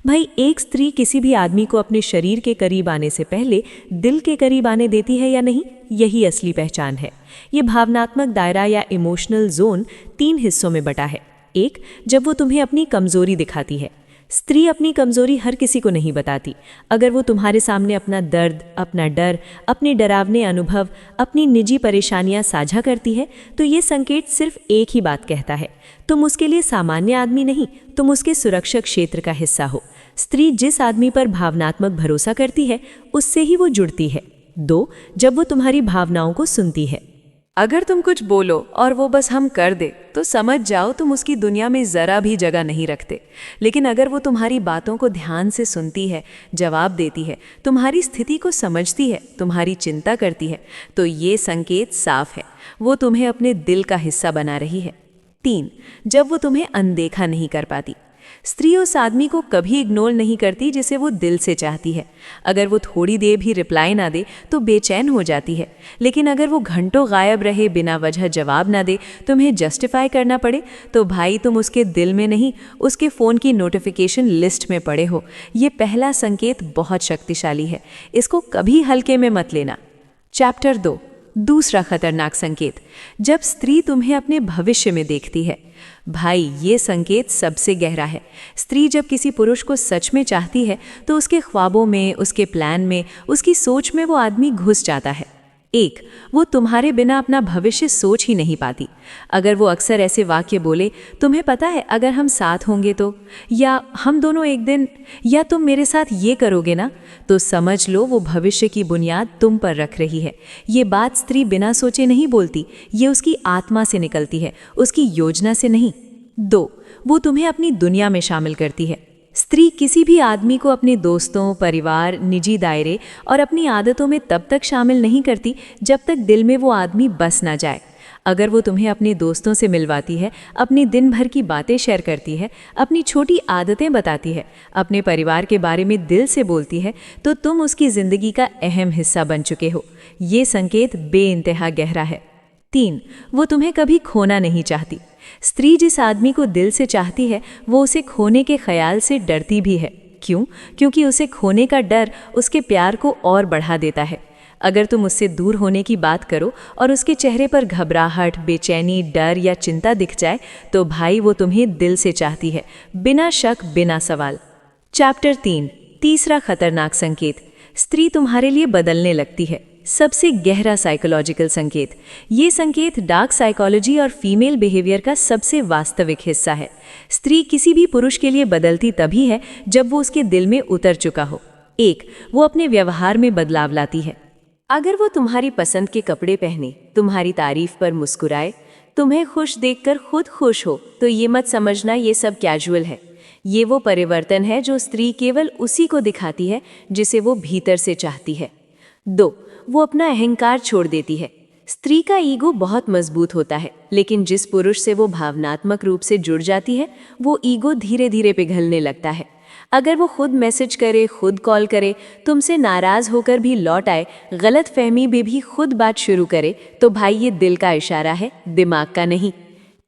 भाई, एक स्त्री किसी भी आदमी को अपने शरीर के करीब आने से पहले दिल के करीब आने देती है या नहीं, यही असली पहचान है। ये भावनात्मक दायरा या इमोशनल जोन 3 हिस्सों में बटा है। 1, जब वो तुम्हें अपनी कमजोरी दिखाती है। स्त्री अपनी कमजोरी हर किसी को नहीं बताती। अगर वो तुम्हारे सामने अपना दर्द, अपना डर, अपने डरावने अनुभव, अपनी निजी परेशानियां साझा करती है, तो ये संकेत सिर्फ एक ही बात कहता है, तुम उसके लिए सामान्य आदमी नहीं, तुम उसके सुरक्षित क्षेत्र का हिस्सा हो। स्त्री जिस आदमी पर भावनात्मक भरोसा करती है उससे ही वो जुड़ती है। 2, जब वो तुम्हारी भावनाओं को सुनती है। अगर तुम कुछ बोलो और वो बस हम कर दे तो समझ जाओ तुम उसकी दुनिया में ज़रा भी जगह नहीं रखते। लेकिन अगर वो तुम्हारी बातों को ध्यान से सुनती है, जवाब देती है, तुम्हारी स्थिति को समझती है, तुम्हारी चिंता करती है, तो ये संकेत साफ है, वो तुम्हें अपने दिल का हिस्सा बना रही है। 3, जब वो तुम्हें अनदेखा नहीं कर पाती। स्त्री उस आदमी को कभी इग्नोर नहीं करती जिसे वो दिल से चाहती है। अगर वो थोड़ी देर भी रिप्लाई ना दे तो बेचैन हो जाती है, लेकिन अगर वो घंटों गायब रहे, बिना वजह जवाब ना दे, तुम्हें जस्टिफाई करना पड़े, तो भाई तुम उसके दिल में नहीं, उसके फ़ोन की नोटिफिकेशन लिस्ट में पड़े हो। ये पहला संकेत बहुत शक्तिशाली है, इसको कभी हल्के में मत लेना। चैप्टर 2, दूसरा खतरनाक संकेत। जब स्त्री तुम्हें अपने भविष्य में देखती है। भाई, ये संकेत सबसे गहरा है। स्त्री जब किसी पुरुष को सच में चाहती है तो उसके ख्वाबों में, उसके प्लान में, उसकी सोच में वो आदमी घुस जाता है। 1, वो तुम्हारे बिना अपना भविष्य सोच ही नहीं पाती। अगर वो अक्सर ऐसे वाक्य बोले, तुम्हें पता है अगर हम साथ होंगे तो, या हम दोनों एक दिन, या तुम मेरे साथ ये करोगे ना, तो समझ लो वो भविष्य की बुनियाद तुम पर रख रही है। ये बात स्त्री बिना सोचे नहीं बोलती, ये उसकी आत्मा से निकलती है, उसकी योजना से नहीं। 2, वो तुम्हें अपनी दुनिया में शामिल करती है। स्त्री किसी भी आदमी को अपने दोस्तों, परिवार, निजी दायरे और अपनी आदतों में तब तक शामिल नहीं करती जब तक दिल में वो आदमी बस ना जाए। अगर वो तुम्हें अपने दोस्तों से मिलवाती है, अपनी दिन भर की बातें शेयर करती है, अपनी छोटी आदतें बताती है, अपने परिवार के बारे में दिल से बोलती है, तो तुम उसकी ज़िंदगी का अहम हिस्सा बन चुके हो। ये संकेत बेइंतहा गहरा है। 3. वो तुम्हें कभी खोना नहीं चाहती। स्त्री जिस आदमी को दिल से चाहती है वो उसे खोने के ख्याल से डरती भी है। क्यों? क्योंकि उसे खोने का डर उसके प्यार को और बढ़ा देता है। अगर तुम उससे दूर होने की बात करो और उसके चेहरे पर घबराहट, बेचैनी, डर या चिंता दिख जाए तो भाई वो तुम्हें दिल से चाहती है, बिना शक, बिना सवाल। चैप्टर 3, तीसरा खतरनाक संकेत। स्त्री तुम्हारे लिए बदलने लगती है। सबसे गहरा साइकोलॉजिकल संकेत। ये संकेत डार्क साइकोलॉजी और फीमेल बिहेवियर का सबसे वास्तविक हिस्सा है। स्त्री किसी भी पुरुष के लिए बदलती तभी है जब वो उसके दिल में उतर चुका हो। 1. वो अपने व्यवहार में बदलाव लाती है। अगर वो तुम्हारी पसंद के कपड़े पहने, तुम्हारी तारीफ पर मुस्कुराए, तुम्हें खुश देखकर खुद खुश हो, तो ये मत समझना ये सब कैजुअल है। ये वो परिवर्तन है जो स्त्री केवल उसी को दिखाती है जिसे वो भीतर से चाहती है। 2. वो अपना अहंकार छोड़ देती है। स्त्री का ईगो बहुत मजबूत होता है, लेकिन जिस पुरुष से वो भावनात्मक रूप से जुड़ जाती है वो ईगो धीरे धीरे पिघलने लगता है। अगर वो खुद मैसेज करे, खुद कॉल करे, तुमसे नाराज होकर भी लौट आए, गलत फहमी में भी खुद बात शुरू करे, तो भाई ये दिल का इशारा है, दिमाग का नहीं।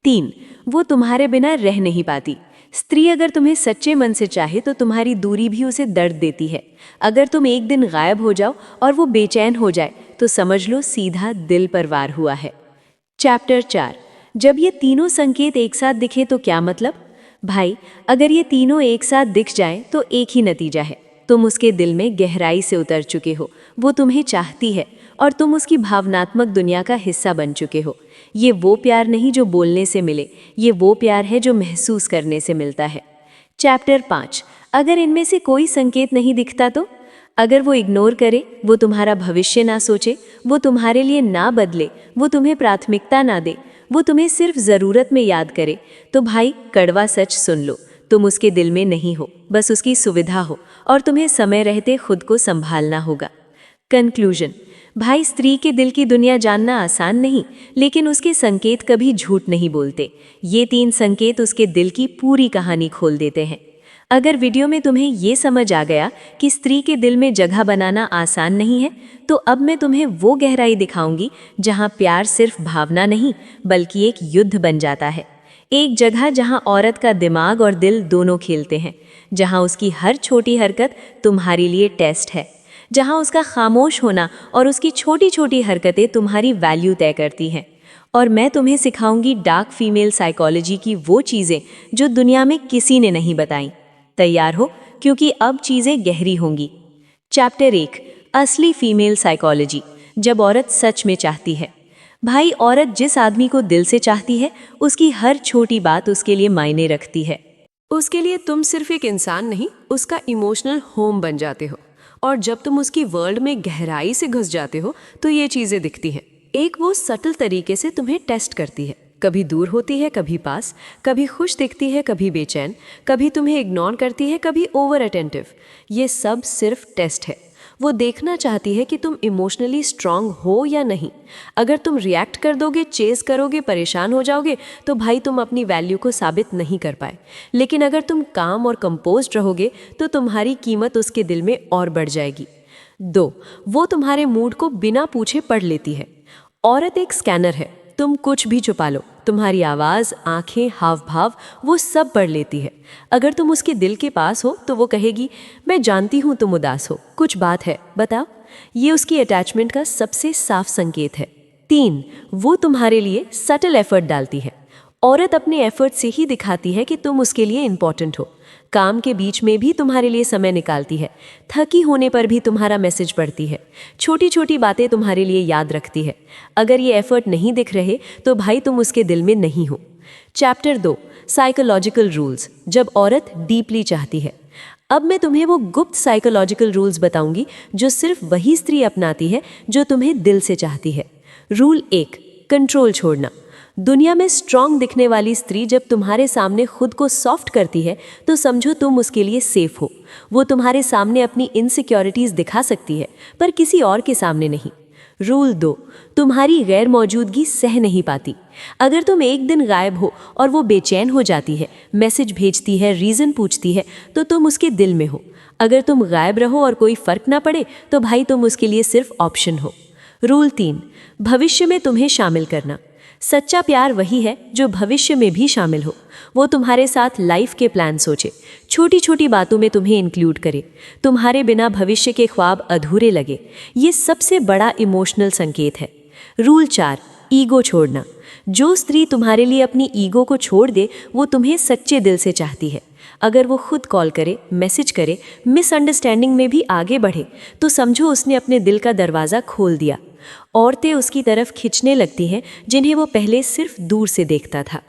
3. वो तुम्हारे बिना रह नहीं पाती। स्त्री अगर तुम्हें सच्चे मन से चाहे तो तुम्हारी दूरी भी उसे दर्द देती है। अगर तुम एक दिन गायब हो जाओ और वो बेचैन हो जाए तो समझ लो सीधा दिल पर वार हुआ है। चैप्टर 4, जब ये तीनों संकेत एक साथ दिखे तो क्या मतलब? भाई, अगर ये तीनों एक साथ दिख जाएं तो एक ही नतीजा है, तुम उसके दिल में गहराई से उतर चुके हो, वो तुम्हें चाहती है और तुम उसकी भावनात्मक दुनिया का हिस्सा बन चुके हो। ये वो प्यार नहीं जो बोलने से मिले, ये वो प्यार है जो महसूस करने से मिलता है। चैप्टर 5, अगर इनमें से कोई संकेत नहीं दिखता तो? अगर वो इग्नोर करे, वो तुम्हारा भविष्य ना सोचे, वो तुम्हारे लिए ना बदले, वो तुम्हें प्राथमिकता ना दे, वो तुम्हें सिर्फ ज़रूरत में याद करे, तो भाई कड़वा सच सुन लो, तुम उसके दिल में नहीं हो, बस उसकी सुविधा हो और तुम्हें समय रहते खुद को संभालना होगा। कंक्लूजन। भाई, स्त्री के दिल की दुनिया जानना आसान नहीं, लेकिन उसके संकेत कभी झूठ नहीं बोलते। ये 3 संकेत उसके दिल की पूरी कहानी खोल देते हैं। अगर वीडियो में तुम्हें ये समझ आ गया कि स्त्री के दिल में जगह बनाना आसान नहीं है, तो अब मैं तुम्हें वो गहराई दिखाऊंगी जहाँ प्यार सिर्फ भावना नहीं बल्कि एक युद्ध बन जाता है। एक जगह जहाँ औरत का दिमाग और दिल दोनों खेलते हैं, जहाँ उसकी हर छोटी हरकत तुम्हारे लिए टेस्ट है, जहाँ उसका खामोश होना और उसकी छोटी छोटी हरकतें तुम्हारी वैल्यू तय करती हैं। और मैं तुम्हें सिखाऊंगी डार्क फीमेल साइकोलॉजी की वो चीज़ें जो दुनिया में किसी ने नहीं बताई। तैयार हो? क्योंकि अब चीज़ें गहरी होंगी। चैप्टर 1, असली फीमेल साइकोलॉजी, जब औरत सच में चाहती है। भाई, औरत जिस आदमी को दिल से चाहती है उसकी हर छोटी बात उसके लिए मायने रखती है। उसके लिए तुम सिर्फ एक इंसान नहीं, उसका इमोशनल होम बन जाते हो। और जब तुम उसकी वर्ल्ड में गहराई से घुस जाते हो तो ये चीज़ें दिखती हैं। एक, वो सटल तरीके से तुम्हें टेस्ट करती है, कभी दूर होती है, कभी पास, कभी खुश दिखती है, कभी बेचैन, कभी तुम्हें इग्नोर करती है, कभी ओवर अटेंटिव। ये सब सिर्फ टेस्ट है। वो देखना चाहती है कि तुम इमोशनली स्ट्रांग हो या नहीं। अगर तुम रिएक्ट कर दोगे, चेस करोगे, परेशान हो जाओगे, तो भाई तुम अपनी वैल्यू को साबित नहीं कर पाए। लेकिन अगर तुम काम और कंपोज्ड रहोगे तो तुम्हारी कीमत उसके दिल में और बढ़ जाएगी। 2, वो तुम्हारे मूड को बिना पूछे पढ़ लेती है। औरत एक स्कैनर है, तुम कुछ भी छुपा लो, तुम्हारी आवाज़, आंखें, हाव भाव वो सब पढ़ लेती है। अगर तुम उसके दिल के पास हो तो वो कहेगी, मैं जानती हूँ तुम उदास हो, कुछ बात है, बताओ। ये उसकी अटैचमेंट का सबसे साफ संकेत है। 3, वो तुम्हारे लिए सटल एफर्ट डालती है। औरत अपने एफर्ट से ही दिखाती है कि तुम उसके लिए इम्पॉर्टेंट हो। काम के बीच में भी तुम्हारे लिए समय निकालती है, थकी होने पर भी तुम्हारा मैसेज पढ़ती है, छोटी छोटी बातें तुम्हारे लिए याद रखती है। अगर ये एफर्ट नहीं दिख रहे तो भाई तुम उसके दिल में नहीं हो। चैप्टर 2, साइकोलॉजिकल रूल्स, जब औरत डीपली चाहती है। अब मैं तुम्हें वो गुप्त साइकोलॉजिकल रूल्स बताऊंगी जो सिर्फ वही स्त्री अपनाती है जो तुम्हें दिल से चाहती है। रूल 1, कंट्रोल छोड़ना। दुनिया में स्ट्रांग दिखने वाली स्त्री जब तुम्हारे सामने खुद को सॉफ्ट करती है तो समझो तुम उसके लिए सेफ हो। वो तुम्हारे सामने अपनी इनसिक्योरिटीज दिखा सकती है पर किसी और के सामने नहीं। रूल 2, तुम्हारी गैर मौजूदगी सह नहीं पाती। अगर तुम एक दिन गायब हो और वो बेचैन हो जाती है, मैसेज भेजती है, रीज़न पूछती है, तो तुम उसके दिल में हो। अगर तुम गायब रहो और कोई फ़र्क ना पड़े तो भाई तुम उसके लिए सिर्फ ऑप्शन हो। रूल 3, भविष्य में तुम्हें शामिल करना। सच्चा प्यार वही है जो भविष्य में भी शामिल हो। वो तुम्हारे साथ लाइफ के प्लान सोचे, छोटी छोटी बातों में तुम्हें इंक्लूड करे, तुम्हारे बिना भविष्य के ख्वाब अधूरे लगे। ये सबसे बड़ा इमोशनल संकेत है। रूल 4, ईगो छोड़ना। जो स्त्री तुम्हारे लिए अपनी ईगो को छोड़ दे वो तुम्हें सच्चे दिल से चाहती है। अगर वो खुद कॉल करे, मैसेज करे, मिसअंडरस्टैंडिंग में भी आगे बढ़े तो समझो उसने अपने दिल का दरवाज़ा खोल दिया। औरतें उसकी तरफ खिंचने लगती हैं जिन्हें वो पहले सिर्फ दूर से देखता था।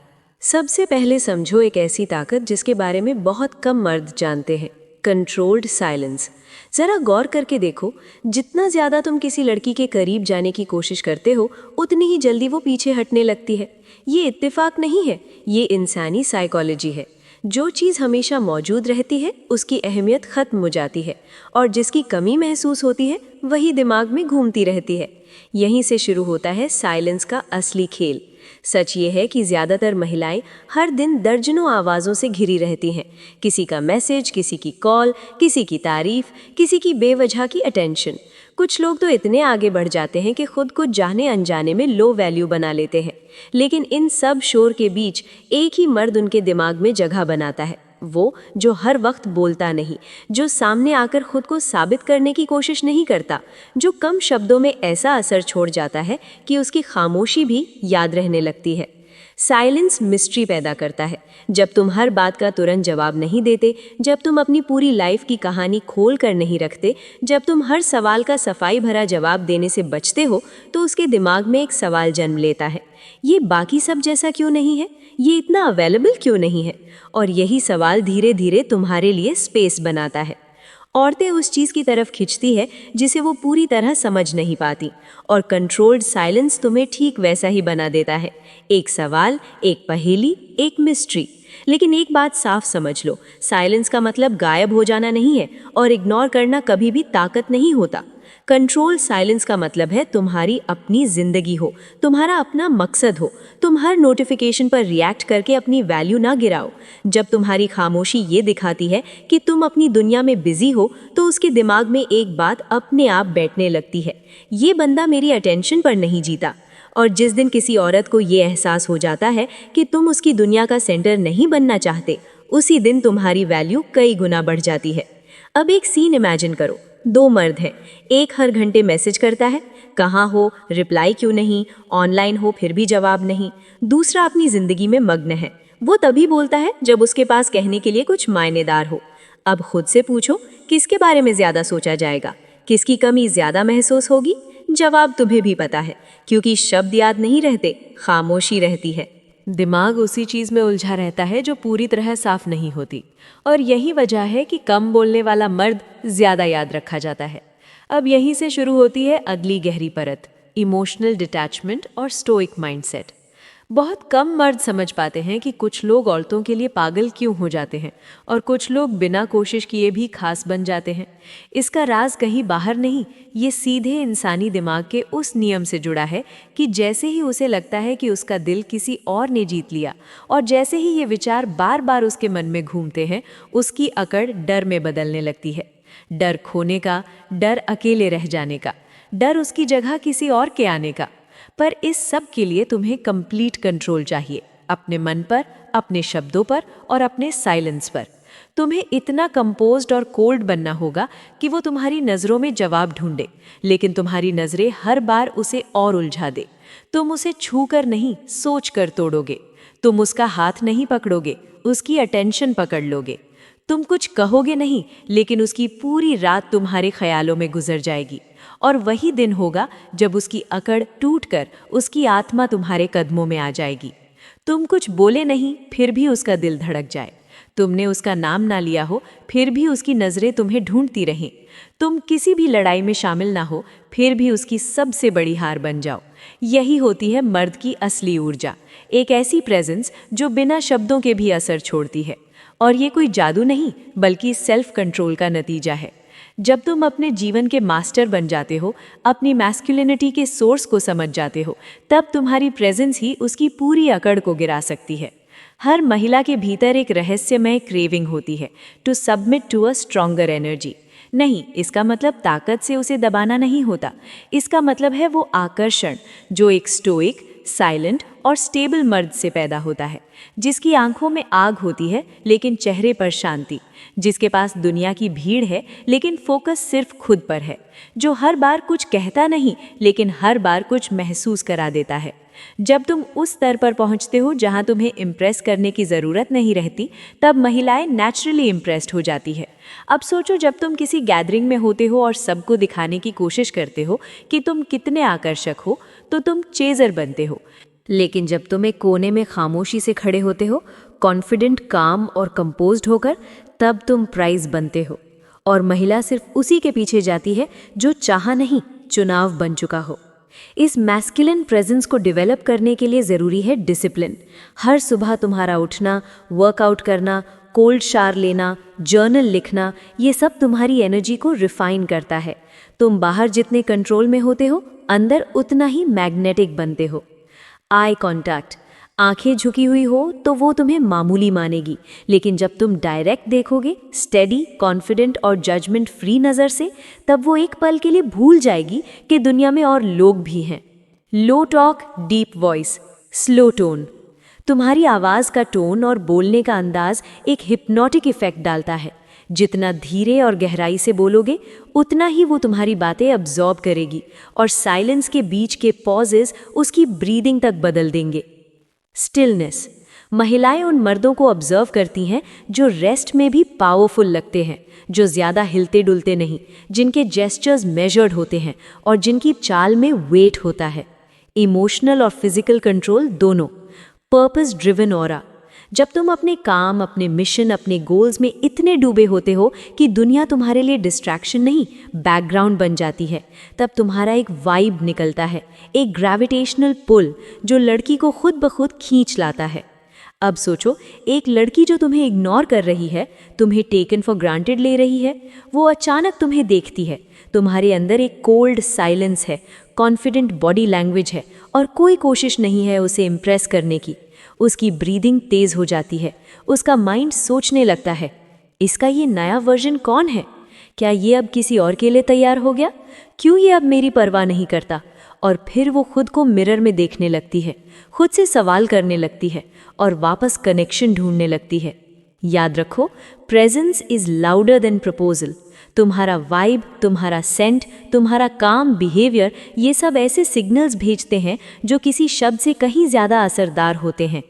सबसे पहले समझो एक ऐसी ताकत जिसके बारे में बहुत कम मर्द जानते हैं, कंट्रोल्ड साइलेंस। ज़रा गौर करके देखो, जितना ज़्यादा तुम किसी लड़की के करीब जाने की कोशिश करते हो उतनी ही जल्दी वो पीछे हटने लगती है। ये इत्तेफाक नहीं है, ये इंसानी साइकोलॉजी है। जो चीज़ हमेशा मौजूद रहती है उसकी अहमियत ख़त्म हो जाती है और जिसकी कमी महसूस होती है वही दिमाग में घूमती रहती है। यहीं से शुरू होता है साइलेंस का असली खेल। सच ये है कि ज़्यादातर महिलाएं हर दिन दर्जनों आवाज़ों से घिरी रहती हैं। किसी का मैसेज, किसी की कॉल, किसी की तारीफ, किसी की बेवजह की अटेंशन। कुछ लोग तो इतने आगे बढ़ जाते हैं कि खुद को जाने अनजाने में लो वैल्यू बना लेते हैं। लेकिन इन सब शोर के बीच एक ही मर्द उनके दिमाग में जगह बनाता है, वो जो हर वक्त बोलता नहीं, जो सामने आकर खुद को साबित करने की कोशिश नहीं करता, जो कम शब्दों में ऐसा असर छोड़ जाता है कि उसकी खामोशी भी याद रहने लगती है। साइलेंस मिस्ट्री पैदा करता है। जब तुम हर बात का तुरंत जवाब नहीं देते, जब तुम अपनी पूरी लाइफ की कहानी खोल कर नहीं रखते, जब तुम हर सवाल का सफाई भरा जवाब देने से बचते हो, तो उसके दिमाग में एक सवाल जन्म लेता है, ये बाकी सब जैसा क्यों नहीं है, ये इतना अवेलेबल क्यों नहीं है। और यही सवाल धीरे धीरे तुम्हारे लिए स्पेस बनाता है। औरतें उस चीज़ की तरफ खिंचती है जिसे वो पूरी तरह समझ नहीं पाती, और कंट्रोल्ड साइलेंस तुम्हें ठीक वैसा ही बना देता है। एक सवाल, एक पहेली, एक मिस्ट्री। लेकिन एक बात साफ समझ लो, साइलेंस का मतलब गायब हो जाना नहीं है, और इग्नोर करना कभी भी ताकत नहीं होता। कंट्रोल साइलेंस का मतलब है तुम्हारी अपनी जिंदगी हो, तुम्हारा अपना मकसद हो। तुम हर नोटिफिकेशन पर रिएक्ट करके अपनी वैल्यू ना गिराओ। जब तुम्हारी खामोशी ये दिखाती है कि तुम अपनी दुनिया में बिजी हो, तो उसके दिमाग में एक बात अपने आप बैठने लगती है, ये बंदा मेरी अटेंशन पर नहीं जीता। और जिस दिन किसी औरत को ये एहसास हो जाता है कि तुम उसकी दुनिया का सेंटर नहीं बनना चाहते, उसी दिन तुम्हारी वैल्यू कई गुना बढ़ जाती है। अब एक सीन इमेजिन करो, दो मर्द हैं, एक हर घंटे मैसेज करता है, कहाँ हो, रिप्लाई क्यों नहीं, ऑनलाइन हो फिर भी जवाब नहीं। दूसरा अपनी जिंदगी में मग्न है, वो तभी बोलता है जब उसके पास कहने के लिए कुछ मायनेदार हो। अब खुद से पूछो, किसके बारे में ज़्यादा सोचा जाएगा, किसकी कमी ज़्यादा महसूस होगी? जवाब तुम्हें भी पता है, क्योंकि शब्द याद नहीं रहते, खामोशी रहती है। दिमाग उसी चीज़ में उलझा रहता है जो पूरी तरह साफ नहीं होती, और यही वजह है कि कम बोलने वाला मर्द ज़्यादा याद रखा जाता है। अब यहीं से शुरू होती है अगली गहरी परत, इमोशनल डिटैचमेंट और स्टोइक माइंडसेट। बहुत कम मर्द समझ पाते हैं कि कुछ लोग औरतों के लिए पागल क्यों हो जाते हैं और कुछ लोग बिना कोशिश किए भी खास बन जाते हैं। इसका राज कहीं बाहर नहीं, ये सीधे इंसानी दिमाग के उस नियम से जुड़ा है कि जैसे ही उसे लगता है कि उसका दिल किसी और ने जीत लिया, और जैसे ही ये विचार बार बार उसके मन में घूमते हैं, उसकी अकड़ डर में बदलने लगती है। डर खोने का, डर अकेले रह जाने का, डर उसकी जगह किसी और के आने का। पर इस सब के लिए तुम्हें कंप्लीट कंट्रोल चाहिए, अपने मन पर, अपने शब्दों पर और अपने साइलेंस पर। तुम्हें इतना कंपोज्ड और कोल्ड बनना होगा कि वो तुम्हारी नज़रों में जवाब ढूंढे, लेकिन तुम्हारी नज़रें हर बार उसे और उलझा दे। तुम उसे छू कर नहीं, सोच कर तोड़ोगे। तुम उसका हाथ नहीं पकड़ोगे, उसकी अटेंशन पकड़ लोगे। तुम कुछ कहोगे नहीं, लेकिन उसकी पूरी रात तुम्हारे ख्यालों में गुजर जाएगी। और वही दिन होगा जब उसकी अकड़ टूटकर उसकी आत्मा तुम्हारे कदमों में आ जाएगी। तुम कुछ बोले नहीं, फिर भी उसका दिल धड़क जाए। तुमने उसका नाम ना लिया हो, फिर भी उसकी नज़रें तुम्हें ढूंढती रहें। तुम किसी भी लड़ाई में शामिल ना हो, फिर भी उसकी सबसे बड़ी हार बन जाओ। यही होती है मर्द की असली ऊर्जा, एक ऐसी प्रेजेंस जो बिना शब्दों के भी असर छोड़ती है। और ये कोई जादू नहीं, बल्कि सेल्फ कंट्रोल का नतीजा है। जब तुम अपने जीवन के मास्टर बन जाते हो, अपनी मैस्कुलिनिटी के सोर्स को समझ जाते हो, तब तुम्हारी प्रेजेंस ही उसकी पूरी अकड़ को गिरा सकती है। हर महिला के भीतर एक रहस्यमय क्रेविंग होती है to submit to a stronger energy. नहीं, इसका मतलब ताकत से उसे दबाना नहीं होता। इसका मतलब है वो आकर्षण जो एक स्टोइक, साइलेंट और स्टेबल मर्द से पैदा होता है, जिसकी आंखों में आग होती है लेकिन चेहरे पर शांति, जिसके पास दुनिया की भीड़ है लेकिन फोकस सिर्फ खुद पर है, जो हर बार कुछ कहता नहीं लेकिन हर बार कुछ महसूस करा देता है। जब तुम उस स्तर पर पहुंचते हो जहां तुम्हें इम्प्रेस करने की ज़रूरत नहीं रहती, तब महिलाएं नेचुरली इम्प्रेस्ड हो जाती है। अब सोचो, जब तुम किसी गैदरिंग में होते हो और सबको दिखाने की कोशिश करते हो कि तुम कितने आकर्षक हो, तो तुम चेजर बनते हो। लेकिन जब तुम एक कोने में खामोशी से खड़े होते हो, कॉन्फिडेंट, काम और कंपोज्ड होकर, तब तुम प्राइज बनते हो। और महिला सिर्फ उसी के पीछे जाती है जो चाहा नहीं, चुनाव बन चुका हो। इस मैस्कुलिन प्रेजेंस को डेवलप करने के लिए ज़रूरी है डिसिप्लिन। हर सुबह तुम्हारा उठना, वर्कआउट करना, कोल्ड शावर लेना, जर्नल लिखना, ये सब तुम्हारी एनर्जी को रिफाइन करता है। तुम बाहर जितने कंट्रोल में होते हो, अंदर उतना ही मैग्नेटिक बनते हो। आई कॉन्टैक्ट, आंखें झुकी हुई हो तो वो तुम्हें मामूली मानेगी, लेकिन जब तुम डायरेक्ट देखोगे, स्टेडी, कॉन्फिडेंट और जजमेंट फ्री नज़र से, तब वो एक पल के लिए भूल जाएगी कि दुनिया में और लोग भी हैं। Low talk, deep voice, slow tone. तुम्हारी आवाज़ का टोन और बोलने का अंदाज एक हिप्नोटिक इफेक्ट डालता है। जितना धीरे और गहराई से बोलोगे, उतना ही वो तुम्हारी बातें अब्जॉर्ब करेगी और साइलेंस के बीच के पॉजेज उसकी ब्रीदिंग तक बदल देंगे। स्टिलनेस। महिलाएं उन मर्दों को ऑब्जर्व करती हैं जो रेस्ट में भी पावरफुल लगते हैं, जो ज़्यादा हिलते डुलते नहीं, जिनके जेस्चर्स मेजर्ड होते हैं और जिनकी चाल में वेट होता है। इमोशनल और फिजिकल कंट्रोल दोनों। Purpose driven aura. जब तुम अपने काम, अपने मिशन, अपने गोल्स में इतने डूबे होते हो कि दुनिया तुम्हारे लिए डिस्ट्रैक्शन नहीं, बैकग्राउंड बन जाती है, तब तुम्हारा एक वाइब निकलता है, एक ग्रेविटेशनल पुल जो लड़की को खुद ब खुद खींच लाता है। अब सोचो, एक लड़की जो तुम्हें इग्नोर कर रही है, तुम्हें टेकन फॉर ग्रांटेड ले रही है, वो अचानक तुम्हें देखती है। तुम्हारे अंदर एक कोल्ड साइलेंस है, कॉन्फिडेंट बॉडी लैंग्वेज है और कोई कोशिश नहीं है उसे इम्प्रेस करने की। उसकी ब्रीदिंग तेज हो जाती है, उसका माइंड सोचने लगता है, इसका ये नया वर्जन कौन है? क्या ये अब किसी और के लिए तैयार हो गया? क्यों ये अब मेरी परवाह नहीं करता? और फिर वो खुद को मिरर में देखने लगती है, खुद से सवाल करने लगती है और वापस कनेक्शन ढूंढने लगती है। याद रखो, presence is louder than proposal. तुम्हारा वाइब, तुम्हारा सेंट, तुम्हारा काम, बिहेवियर, ये सब ऐसे सिग्नल्स भेजते हैं जो किसी शब्द से कहीं ज़्यादा असरदार होते हैं।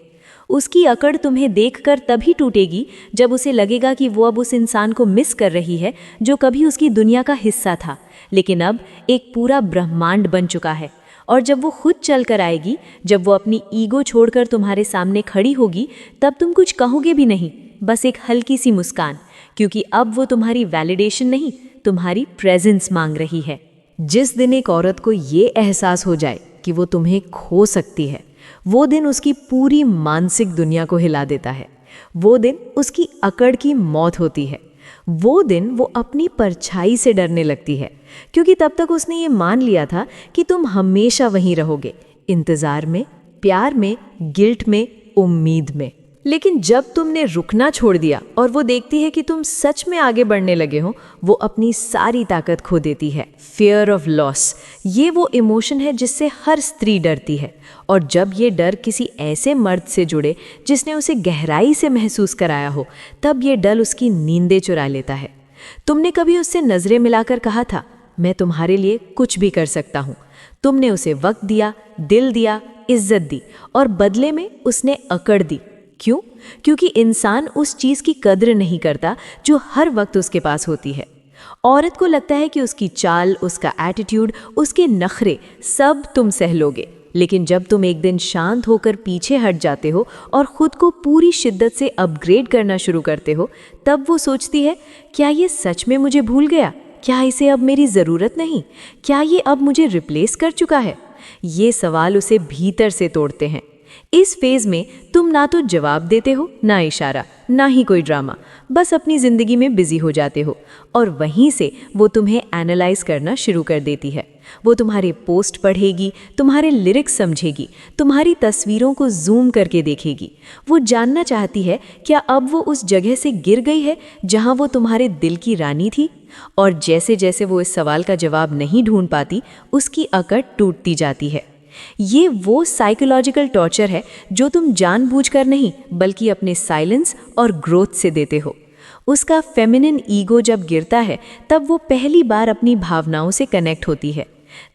उसकी अकड़ तुम्हें देखकर तभी टूटेगी जब उसे लगेगा कि वो अब उस इंसान को मिस कर रही है जो कभी उसकी दुनिया का हिस्सा था, लेकिन अब एक पूरा ब्रह्मांड बन चुका है। और जब वो खुद चल कर आएगी, जब वो अपनी ईगो छोड़कर तुम्हारे सामने खड़ी होगी, तब तुम कुछ कहोगे भी नहीं, बस एक हल्की सी मुस्कान, क्योंकि अब वो तुम्हारी वैलिडेशन नहीं, तुम्हारी प्रेजेंस मांग रही है। जिस दिन एक औरत को ये एहसास हो जाए कि वो तुम्हें खो सकती है, वो दिन उसकी पूरी मानसिक दुनिया को हिला देता है। वो दिन उसकी अकड़ की मौत होती है। वो दिन वो अपनी परछाई से डरने लगती है, क्योंकि तब तक उसने ये मान लिया था कि तुम हमेशा वहीं रहोगे, इंतज़ार में, प्यार में, गिल्ट में, उम्मीद में। लेकिन जब तुमने रुकना छोड़ दिया और वो देखती है कि तुम सच में आगे बढ़ने लगे हो, वो अपनी सारी ताकत खो देती है। फियर ऑफ लॉस, ये वो इमोशन है जिससे हर स्त्री डरती है। और जब ये डर किसी ऐसे मर्द से जुड़े जिसने उसे गहराई से महसूस कराया हो, तब ये डर उसकी नींदें चुरा लेता है। तुमने कभी उससे नज़रें मिलाकर कहा था, मैं तुम्हारे लिए कुछ भी कर सकता हूँ। तुमने उसे वक्त दिया, दिल दिया, इज्जत दी, और बदले में उसने अकड़ दी। क्यों? क्योंकि इंसान उस चीज़ की कद्र नहीं करता जो हर वक्त उसके पास होती है। औरत को लगता है कि उसकी चाल, उसका एटीट्यूड, उसके नखरे सब तुम सह लोगे, लेकिन जब तुम एक दिन शांत होकर पीछे हट जाते हो और खुद को पूरी शिद्दत से अपग्रेड करना शुरू करते हो, तब वो सोचती है, क्या ये सच में मुझे भूल गया? क्या इसे अब मेरी ज़रूरत नहीं? क्या ये अब मुझे रिप्लेस कर चुका है? ये सवाल उसे भीतर से तोड़ते हैं। इस फेज में तुम ना तो जवाब देते हो, ना इशारा, ना ही कोई ड्रामा, बस अपनी जिंदगी में बिजी हो जाते हो। और वहीं से वो तुम्हें एनालाइज करना शुरू कर देती है। वो तुम्हारे पोस्ट पढ़ेगी, तुम्हारे लिरिक्स समझेगी, तुम्हारी तस्वीरों को जूम करके देखेगी। वो जानना चाहती है क्या अब वो उस जगह से गिर गई है जहां वो तुम्हारे दिल की रानी थी। और जैसे जैसे वो इस सवाल का जवाब नहीं ढूंढ पाती, उसकी अकड़ टूटती जाती है। ये वो साइकोलॉजिकल टॉर्चर है जो तुम जानबूझकर नहीं बल्कि अपने साइलेंस और ग्रोथ से देते हो। उसका फेमिनिन ईगो जब गिरता है तब वो पहली बार अपनी भावनाओं से कनेक्ट होती है।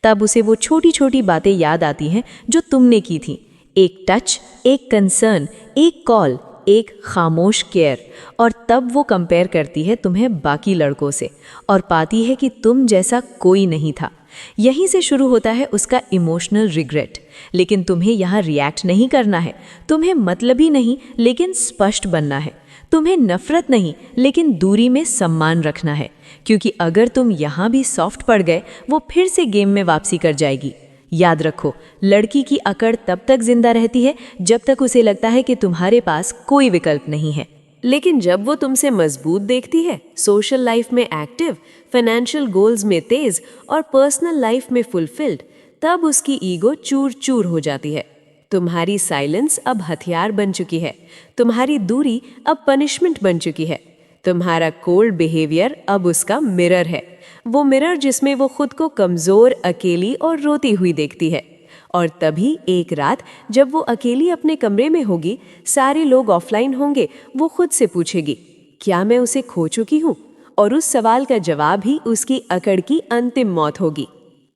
तब उसे वो छोटी छोटी बातें याद आती हैं जो तुमने की थी। एक टच, एक कंसर्न, एक कॉल, एक खामोश केयर। और तब वो कंपेयर करती है तुम्हें बाकी लड़कों से और पाती है कि तुम जैसा कोई नहीं था। यहीं से शुरू होता है उसका इमोशनल रिग्रेट। लेकिन तुम्हें यहाँ रिएक्ट नहीं करना है, तुम्हें मतलबी नहीं लेकिन स्पष्ट बनना है। तुम्हें नफरत नहीं लेकिन दूरी में सम्मान रखना है, क्योंकि अगर तुम यहाँ भी सॉफ्ट पड़ गए वो फिर से गेम में वापसी कर जाएगी। याद रखो, लड़की की अकड़ तब तक जिंदा रहती है जब तक उसे लगता है कि तुम्हारे पास कोई विकल्प नहीं है। लेकिन जब वो तुमसे मजबूत देखती है, सोशल लाइफ में एक्टिव, फाइनेंशियल गोल्स में तेज और पर्सनल लाइफ में फुलफिल्ड, तब उसकी ईगो चूर चूर हो जाती है। तुम्हारी साइलेंस अब हथियार बन चुकी है, तुम्हारी दूरी अब पनिशमेंट बन चुकी है, तुम्हारा कोल्ड बिहेवियर अब उसका मिरर है। वो मिरर जिसमें वो खुद को कमजोर, अकेली और रोती हुई देखती है। और तभी एक रात जब वो अकेली अपने कमरे में होगी, सारे लोग ऑफलाइन होंगे, वो खुद से पूछेगी, क्या मैं उसे खो चुकी हूँ? और उस सवाल का जवाब ही उसकी अकड़ की अंतिम मौत होगी।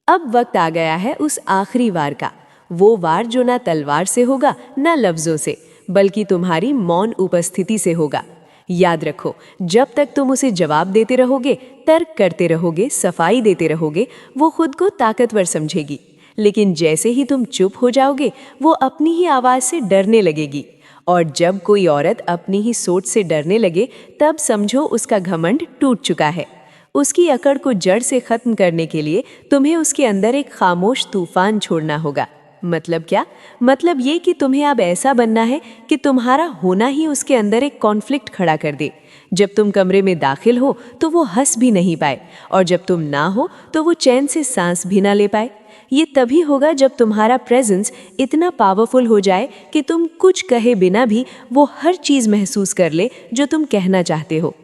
अब वक्त आ गया है उस आखिरी वार का, वो वार जो ना तलवार से होगा ना लफ्जों से, बल्कि तुम्हारी मौन उपस्थिति से होगा। याद रखो, जब तक तुम उसे जवाब देते रहोगे, तर्क करते रहोगे, सफाई देते रहोगे, वो खुद को ताकतवर समझेगी। लेकिन जैसे ही तुम चुप हो जाओगे, वो अपनी ही आवाज़ से डरने लगेगी। और जब कोई औरत अपनी ही सोच से डरने लगे, तब समझो उसका घमंड टूट चुका है। उसकी अकड़ को जड़ से खत्म करने के लिए तुम्हें उसके अंदर एक खामोश तूफान छोड़ना होगा। मतलब क्या? मतलब ये कि तुम्हें अब ऐसा बनना है कि तुम्हारा होना ही उसके अंदर एक कॉन्फ्लिक्ट खड़ा कर दे। जब तुम कमरे में दाखिल हो तो वो हंस भी नहीं पाए, और जब तुम ना हो तो वो चैन से सांस भी ना ले पाए। ये तभी होगा जब तुम्हारा प्रेजेंस इतना पावरफुल हो जाए कि तुम कुछ कहे बिना भी वो हर चीज़ महसूस कर ले जो तुम कहना चाहते हो।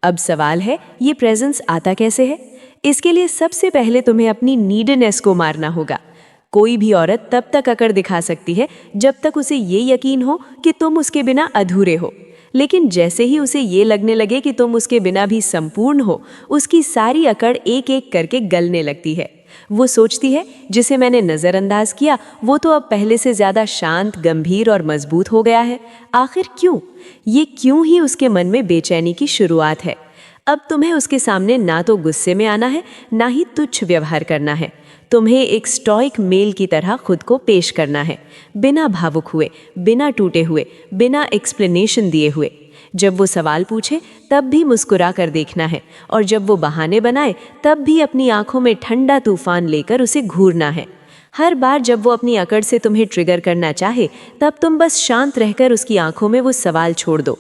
अब सवाल है, ये प्रेजेंस आता कैसे है? इसके लिए सबसे पहले तुम्हें अपनी नीडनेस को मारना होगा। कोई भी औरत तब तक अकड़ दिखा सकती है जब तक उसे ये यकीन हो कि तुम उसके बिना अधूरे हो। लेकिन जैसे ही उसे ये लगने लगे कि तुम उसके बिना भी संपूर्ण हो, उसकी सारी अकड़ एक एक करके गलने लगती है। वो सोचती है, जिसे मैंने नज़रअंदाज किया वो तो अब पहले से ज़्यादा शांत, गंभीर और मजबूत हो गया है। आखिर क्यों? ये क्यों ही उसके मन में बेचैनी की शुरुआत है। अब तुम्हें उसके सामने ना तो गुस्से में आना है, ना ही तुच्छ व्यवहार करना है। तुम्हें एक स्टॉइक मेल की तरह खुद को पेश करना है, बिना भावुक हुए, बिना टूटे हुए, बिना एक्सप्लेनेशन दिए हुए। जब वो सवाल पूछे तब भी मुस्कुरा कर देखना है, और जब वो बहाने बनाए तब भी अपनी आंखों में ठंडा तूफान लेकर उसे घूरना है। हर बार जब वो अपनी अकड़ से तुम्हें ट्रिगर करना चाहे, तब तुम बस शांत रहकर उसकी आंखों में वो सवाल छोड़ दो।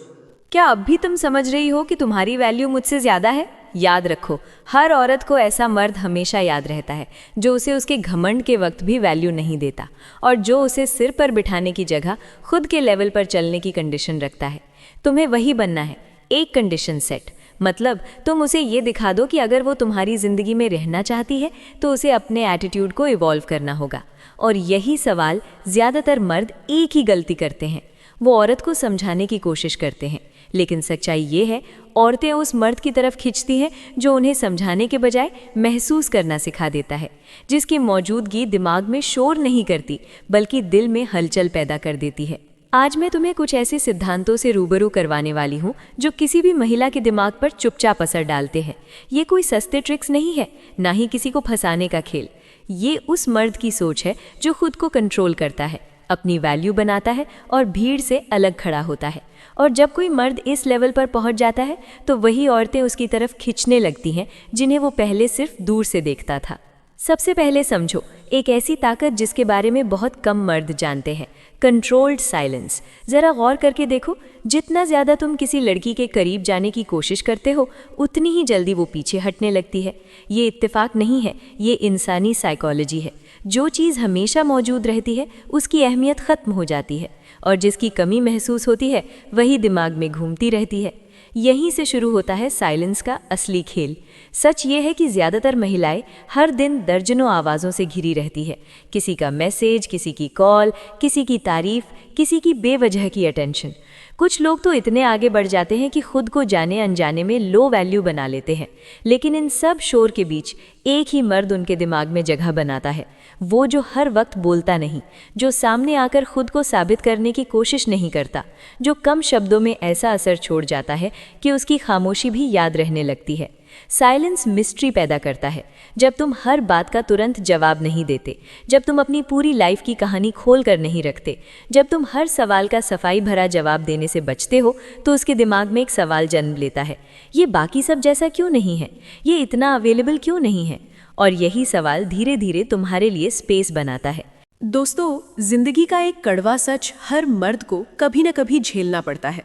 क्या अब भी तुम समझ रही हो कि तुम्हारी वैल्यू मुझसे ज़्यादा है? याद रखो, हर औरत को ऐसा मर्द हमेशा याद रहता है जो उसे उसके घमंड के वक्त भी वैल्यू नहीं देता, और जो उसे सिर पर बिठाने की जगह खुद के लेवल पर चलने की कंडीशन रखता है। तुम्हें वही बनना है, एक कंडीशन सेट। मतलब तुम उसे ये दिखा दो कि अगर वो तुम्हारी ज़िंदगी में रहना चाहती है तो उसे अपने एटीट्यूड को इवॉल्व करना होगा। और यही सवाल ज़्यादातर मर्द एक ही गलती करते हैं, वो औरत को समझाने की कोशिश करते हैं। लेकिन सच्चाई ये है, औरतें उस मर्द की तरफ खींचती हैं जो उन्हें समझाने के बजाय महसूस करना सिखा देता है, जिसकी मौजूदगी दिमाग में शोर नहीं करती बल्कि दिल में हलचल पैदा कर देती है। आज मैं तुम्हें कुछ ऐसे सिद्धांतों से रूबरू करवाने वाली हूँ जो किसी भी महिला के दिमाग पर चुपचाप असर डालते हैं। ये कोई सस्ते ट्रिक्स नहीं है, ना ही किसी को फंसाने का खेल। ये उस मर्द की सोच है जो खुद को कंट्रोल करता है, अपनी वैल्यू बनाता है और भीड़ से अलग खड़ा होता है। और जब कोई मर्द इस लेवल पर पहुंच जाता है तो वही औरतें उसकी तरफ खींचने लगती हैं जिन्हें वो पहले सिर्फ दूर से देखता था। सबसे पहले समझो एक ऐसी ताकत जिसके बारे में बहुत कम मर्द जानते हैं, कंट्रोल्ड साइलेंस। जरा गौर करके देखो, जितना ज़्यादा तुम किसी लड़की के करीब जाने की कोशिश करते हो उतनी ही जल्दी वो पीछे हटने लगती है। ये इत्तेफाक नहीं है, ये इंसानी साइकोलॉजी है। जो चीज़ हमेशा मौजूद रहती है उसकी अहमियत ख़त्म हो जाती है, और जिसकी कमी महसूस होती है वही दिमाग में घूमती रहती है। यहीं से शुरू होता है साइलेंस का असली खेल। सच ये है कि ज़्यादातर महिलाएं हर दिन दर्जनों आवाज़ों से घिरी रहती है। किसी का मैसेज, किसी की कॉल, किसी की तारीफ, किसी की बेवजह की अटेंशन। कुछ लोग तो इतने आगे बढ़ जाते हैं कि खुद को जाने अनजाने में लो वैल्यू बना लेते हैं। लेकिन इन सब शोर के बीच एक ही मर्द उनके दिमाग में जगह बनाता है, वो जो हर वक्त बोलता नहीं, जो सामने आकर खुद को साबित करने की कोशिश नहीं करता, जो कम शब्दों में ऐसा असर छोड़ जाता है कि उसकी खामोशी भी याद रहने लगती है। साइलेंस मिस्ट्री पैदा करता है। जब तुम हर बात का तुरंत जवाब नहीं देते, जब तुम अपनी पूरी लाइफ की कहानी खोल कर नहीं रखते, जब तुम हर सवाल का सफाई भरा जवाब देने से बचते हो, तो उसके दिमाग में एक सवाल जन्म लेता है, ये बाकी सब जैसा क्यों नहीं है, ये इतना अवेलेबल क्यों नहीं है। और यही सवाल धीरे धीरे तुम्हारे लिए स्पेस बनाता है। दोस्तों, जिंदगी का एक कड़वा सच हर मर्द को कभी न कभी झेलना पड़ता है।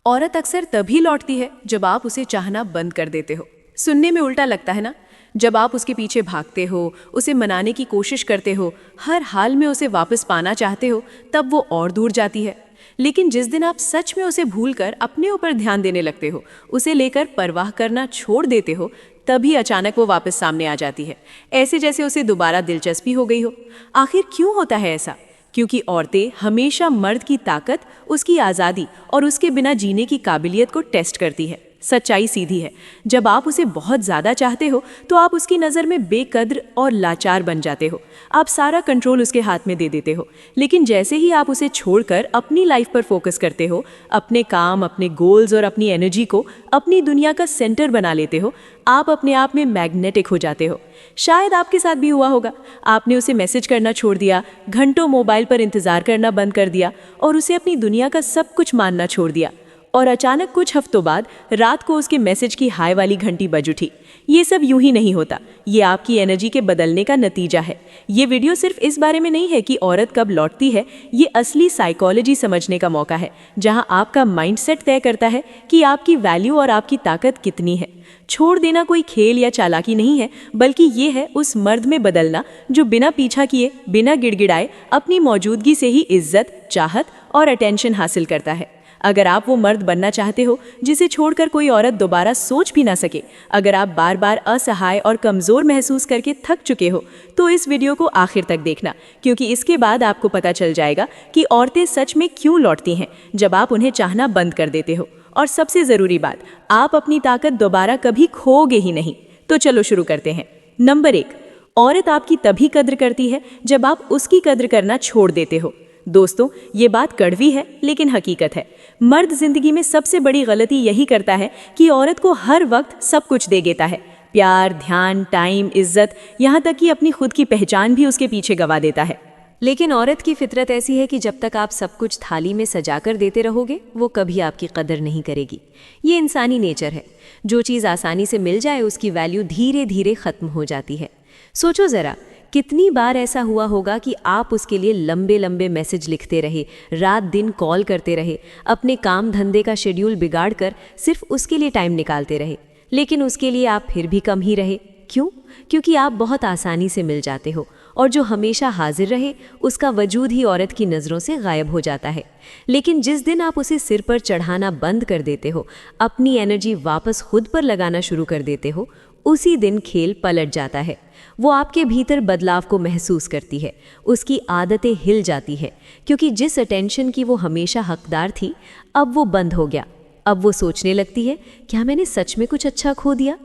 औरत अक्सर तभी लौटती है जब आप उसे चाहना बंद कर देते हो। सुनने में उल्टा लगता है ना? जब आप उसके पीछे भागते हो, उसे मनाने की कोशिश करते हो, हर हाल में उसे वापस पाना चाहते हो, तब वो और दूर जाती है। लेकिन जिस दिन आप सच में उसे भूलकर अपने ऊपर ध्यान देने लगते हो, उसे लेकर परवाह करना छोड़ देते हो, तभी अचानक वो वापस सामने आ जाती है, ऐसे जैसे उसे दोबारा दिलचस्पी हो गई हो। आखिर क्यों होता है ऐसा? क्योंकि औरतें हमेशा मर्द की ताकत, उसकी आज़ादी और उसके बिना जीने की काबिलियत को टेस्ट करती है। सच्चाई सीधी है, जब आप उसे बहुत ज़्यादा चाहते हो तो आप उसकी नज़र में बेकद्र और लाचार बन जाते हो। आप सारा कंट्रोल उसके हाथ में दे देते हो। लेकिन जैसे ही आप उसे छोड़कर अपनी लाइफ पर फोकस करते हो, अपने काम, अपने गोल्स और अपनी एनर्जी को अपनी दुनिया का सेंटर बना लेते हो, आप अपने आप में मैग्नेटिक हो जाते हो। शायद आपके साथ भी हुआ होगा। आपने उसे मैसेज करना छोड़ दिया, घंटों मोबाइल पर इंतज़ार करना बंद कर दिया और उसे अपनी दुनिया का सब कुछ मानना छोड़ दिया। और अचानक कुछ हफ्तों बाद रात को उसके मैसेज की हाय वाली घंटी बज उठी। ये सब यूं ही नहीं होता, ये आपकी एनर्जी के बदलने का नतीजा है। ये वीडियो सिर्फ इस बारे में नहीं है कि औरत कब लौटती है, ये असली साइकोलॉजी समझने का मौका है, जहां आपका माइंडसेट तय करता है कि आपकी वैल्यू और आपकी ताकत कितनी है। छोड़ देना कोई खेल या चालाकी नहीं है, बल्कि ये है उस मर्द में बदलना जो बिना पीछा किए, बिना गिड़गिड़ाए अपनी मौजूदगी से ही इज्जत, चाहत और अटेंशन हासिल करता है। अगर आप वो मर्द बनना चाहते हो जिसे छोड़कर कोई औरत दोबारा सोच भी ना सके, अगर आप बार बार असहाय और कमज़ोर महसूस करके थक चुके हो, तो इस वीडियो को आखिर तक देखना, क्योंकि इसके बाद आपको पता चल जाएगा कि औरतें सच में क्यों लौटती हैं जब आप उन्हें चाहना बंद कर देते हो। और सबसे ज़रूरी बात, आप अपनी ताकत दोबारा कभी खोओगे ही नहीं। तो चलो शुरू करते हैं। नंबर 1, औरत आपकी तभी कद्र करती है जब आप उसकी कद्र करना छोड़ देते हो। दोस्तों, ये बात कड़वी है लेकिन हकीकत है। मर्द जिंदगी में सबसे बड़ी गलती यही करता है कि औरत को हर वक्त सब कुछ दे देता है, प्यार, ध्यान, टाइम, इज्जत, यहाँ तक कि अपनी खुद की पहचान भी उसके पीछे गवा देता है। लेकिन औरत की फितरत ऐसी है कि जब तक आप सब कुछ थाली में सजाकर देते रहोगे, वो कभी आपकी कदर नहीं करेगी। ये इंसानी नेचर है। जो चीज़ आसानी से मिल जाए उसकी वैल्यू धीरे धीरे ख़त्म हो जाती है। सोचो ज़रा, कितनी बार ऐसा हुआ होगा कि आप उसके लिए लंबे लंबे मैसेज लिखते रहे, रात दिन कॉल करते रहे, अपने काम धंधे का शेड्यूल बिगाड़ कर सिर्फ उसके लिए टाइम निकालते रहे, लेकिन उसके लिए आप फिर भी कम ही रहे। क्यों? क्योंकि आप बहुत आसानी से मिल जाते हो, और जो हमेशा हाजिर रहे उसका वजूद ही औरत की नज़रों से गायब हो जाता है। लेकिन जिस दिन आप उसे सिर पर चढ़ाना बंद कर देते हो, अपनी एनर्जी वापस खुद पर लगाना शुरू कर देते हो, उसी दिन खेल पलट जाता है। वो आपके भीतर बदलाव को महसूस करती है, उसकी आदतें हिल जाती है, क्योंकि जिस अटेंशन की वो हमेशा हकदार थी, अब वो बंद हो गया। अब वो सोचने लगती है, क्या मैंने सच में कुछ अच्छा खो दिया?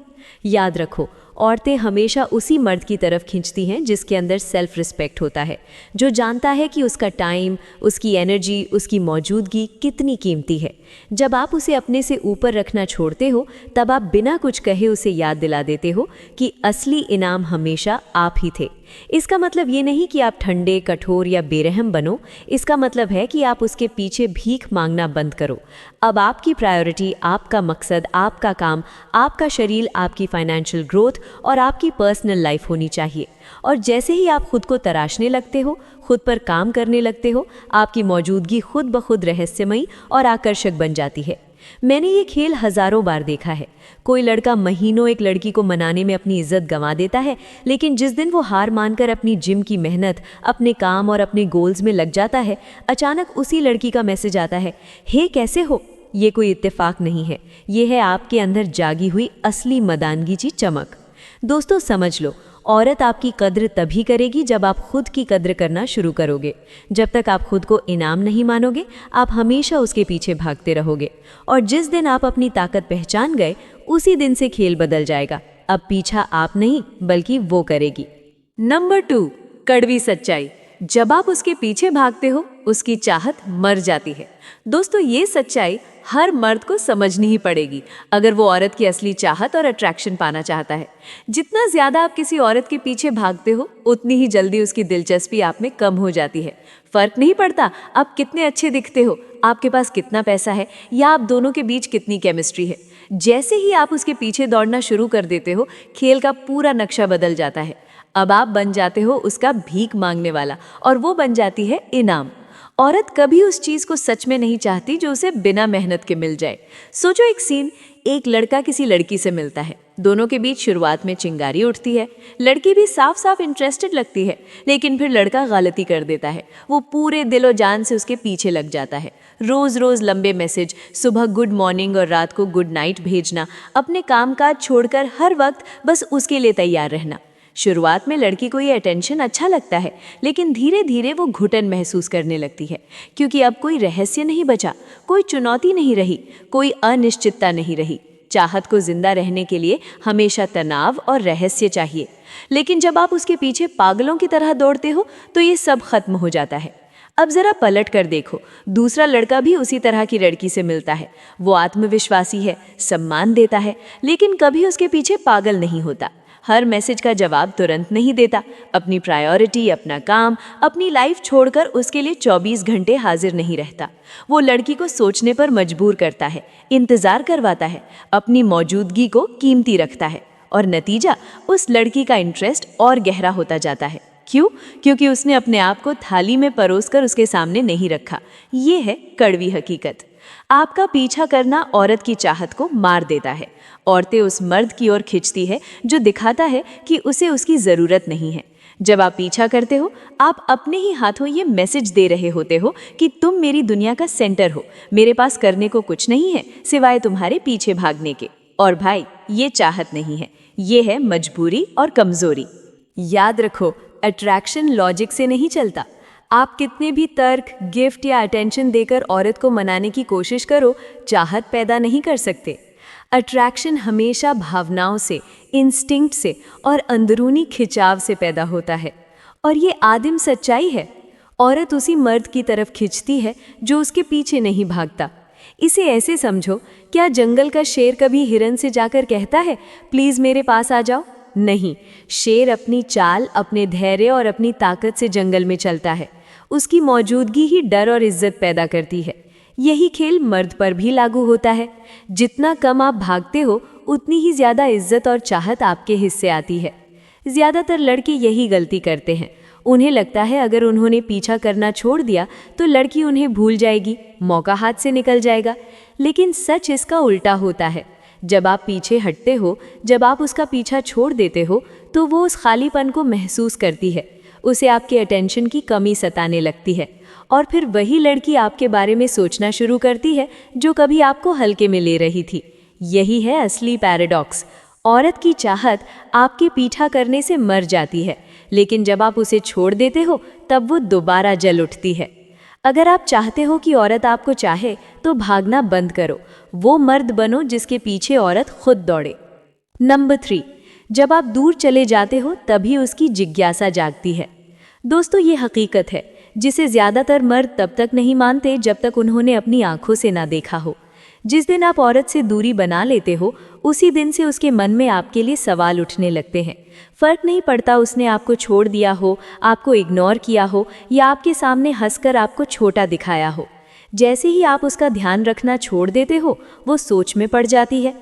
याद रखो, औरतें हमेशा उसी मर्द की तरफ खींचती हैं जिसके अंदर सेल्फ रिस्पेक्ट होता है, जो जानता है कि उसका टाइम, उसकी एनर्जी, उसकी मौजूदगी कितनी कीमती है। जब आप उसे अपने से ऊपर रखना छोड़ते हो, तब आप बिना कुछ कहे उसे याद दिला देते हो कि असली इनाम हमेशा आप ही थे। इसका मतलब ये नहीं कि आप ठंडे, कठोर या बेरहम बनो। इसका मतलब है कि आप उसके पीछे भीख मांगना बंद करो। अब आपकी प्रायोरिटी, आपका मकसद, आपका काम, आपका शरीर, आपकी फाइनेंशियल ग्रोथ और आपकी पर्सनल लाइफ होनी चाहिए। और जैसे ही आप खुद को तराशने लगते हो, खुद पर काम करने लगते हो, आपकी मौजूदगी खुद ब खुद रहस्यमयी और आकर्षक बन जाती है। मैंने ये खेल हजारों बार देखा है। कोई लड़का महीनों एक लड़की को मनाने में अपनी इज्जत गंवा देता है, लेकिन जिस दिन वो हार मानकर अपनी जिम की मेहनत, अपने काम और अपने गोल्स में लग जाता है, अचानक उसी लड़की का मैसेज आता है, हे कैसे हो। ये कोई इत्तेफाक नहीं है, ये है आपके अंदर जागी हुई असली मर्दानगी की चमक। दोस्तों समझ लो, औरत आपकी कद्र तभी करेगी जब आप खुद की कद्र करना शुरू करोगे। जब तक आप खुद को इनाम नहीं मानोगे, आप हमेशा उसके पीछे भागते रहोगे। और जिस दिन आप अपनी ताकत पहचान गए, उसी दिन से खेल बदल जाएगा। अब पीछा आप नहीं, बल्कि वो करेगी। नंबर 2, कड़वी सच्चाई। जब आप उसके पीछे भागते हो, उसकी चाहत मर जाती है। दोस्तों, ये सच्चाई हर मर्द को समझनी ही पड़ेगी अगर वो औरत की असली चाहत और अट्रैक्शन पाना चाहता है। जितना ज्यादा आप किसी औरत के पीछे भागते हो, उतनी ही जल्दी उसकी दिलचस्पी आप में कम हो जाती है। फर्क नहीं पड़ता आप कितने अच्छे दिखते हो, आपके पास कितना पैसा है, या आप दोनों के बीच कितनी केमिस्ट्री है। जैसे ही आप उसके पीछे दौड़ना शुरू कर देते हो, खेल का पूरा नक्शा बदल जाता है। अब आप बन जाते हो उसका भीख मांगने वाला, और वो बन जाती है इनाम। औरत कभी उस चीज को सच में नहीं चाहती जो उसे बिना मेहनत के मिल जाए। सोचो एक सीन, एक लड़का किसी लड़की से मिलता है। दोनों के बीच शुरुआत में चिंगारी उठती है, लड़की भी साफ साफ इंटरेस्टेड लगती है, लेकिन फिर लड़का गलती कर देता है। वो पूरे दिलो जान से उसके पीछे लग जाता है। रोज रोज लंबे मैसेज, सुबह गुड मॉर्निंग और रात को गुड नाइट भेजना, अपने कामकाज छोड़कर हर वक्त बस उसके लिए तैयार रहना। शुरुआत में लड़की को ये अटेंशन अच्छा लगता है, लेकिन धीरे धीरे वो घुटन महसूस करने लगती है, क्योंकि अब कोई रहस्य नहीं बचा, कोई चुनौती नहीं रही, कोई अनिश्चितता नहीं रही। चाहत को जिंदा रहने के लिए हमेशा तनाव और रहस्य चाहिए, लेकिन जब आप उसके पीछे पागलों की तरह दौड़ते हो तो ये सब खत्म हो जाता है। अब जरा पलट कर देखो, दूसरा लड़का भी उसी तरह की लड़की से मिलता है। वो आत्मविश्वासी है, सम्मान देता है, लेकिन कभी उसके पीछे पागल नहीं होता। हर मैसेज का जवाब तुरंत नहीं देता, अपनी प्रायोरिटी, अपना काम, अपनी लाइफ छोड़कर उसके लिए 24 घंटे हाजिर नहीं रहता। वो लड़की को सोचने पर मजबूर करता है, इंतजार करवाता है, अपनी मौजूदगी को कीमती रखता है, और नतीजा, उस लड़की का इंटरेस्ट और गहरा होता जाता है। क्यों? क्योंकि उसने अपने आप को थाली में परोसकर उसके सामने नहीं रखा। ये है कड़वी हकीकत। आपका पीछा करना औरत की चाहत को मार देता है। औरतें उस मर्द की ओर खिंचती है जो दिखाता है कि उसे उसकी ज़रूरत नहीं है। जब आप पीछा करते हो, आप अपने ही हाथों ये मैसेज दे रहे होते हो कि तुम मेरी दुनिया का सेंटर हो, मेरे पास करने को कुछ नहीं है सिवाय तुम्हारे पीछे भागने के। और भाई, ये चाहत नहीं है, ये है मजबूरी और कमज़ोरी। याद रखो, अट्रैक्शन लॉजिक से नहीं चलता। आप कितने भी तर्क, गिफ्ट या अटेंशन देकर औरत को मनाने की कोशिश करो, चाहत पैदा नहीं कर सकते। अट्रैक्शन हमेशा भावनाओं से, इंस्टिंक्ट से और अंदरूनी खिंचाव से पैदा होता है, और ये आदिम सच्चाई है। औरत उसी मर्द की तरफ खिंचती है जो उसके पीछे नहीं भागता। इसे ऐसे समझो, क्या जंगल का शेर कभी हिरन से जाकर कहता है, प्लीज़ मेरे पास आ जाओ? नहीं, शेर अपनी चाल, अपने धैर्य और अपनी ताकत से जंगल में चलता है। उसकी मौजूदगी ही डर और इज्जत पैदा करती है। यही खेल मर्द पर भी लागू होता है। जितना कम आप भागते हो, उतनी ही ज़्यादा इज्जत और चाहत आपके हिस्से आती है। ज़्यादातर लड़के यही गलती करते हैं। उन्हें लगता है अगर उन्होंने पीछा करना छोड़ दिया तो लड़की उन्हें भूल जाएगी, मौका हाथ से निकल जाएगा। लेकिन सच इसका उल्टा होता है। जब आप पीछे हटते हो, जब आप उसका पीछा छोड़ देते हो, तो वो उस खालीपन को महसूस करती है। उसे आपके अटेंशन की कमी सताने लगती है, और फिर वही लड़की आपके बारे में सोचना शुरू करती है जो कभी आपको हल्के में ले रही थी। यही है असली पैराडॉक्स। औरत की चाहत आपके पीछा करने से मर जाती है, लेकिन जब आप उसे छोड़ देते हो तब वो दोबारा जल उठती है। अगर आप चाहते हो कि औरत आपको चाहे, तो भागना बंद करो। वो मर्द बनो जिसके पीछे औरत खुद दौड़े। नंबर 3, जब आप दूर चले जाते हो तभी उसकी जिज्ञासा जागती है। दोस्तों, ये हकीकत है जिसे ज़्यादातर मर्द तब तक नहीं मानते जब तक उन्होंने अपनी आंखों से ना देखा हो। जिस दिन आप औरत से दूरी बना लेते हो, उसी दिन से उसके मन में आपके लिए सवाल उठने लगते हैं। फर्क नहीं पड़ता उसने आपको छोड़ दिया हो, आपको इग्नोर किया हो या आपके सामने हंसकर आपको छोटा दिखाया हो। जैसे ही आप उसका ध्यान रखना छोड़ देते हो, वो सोच में पड़ जाती है,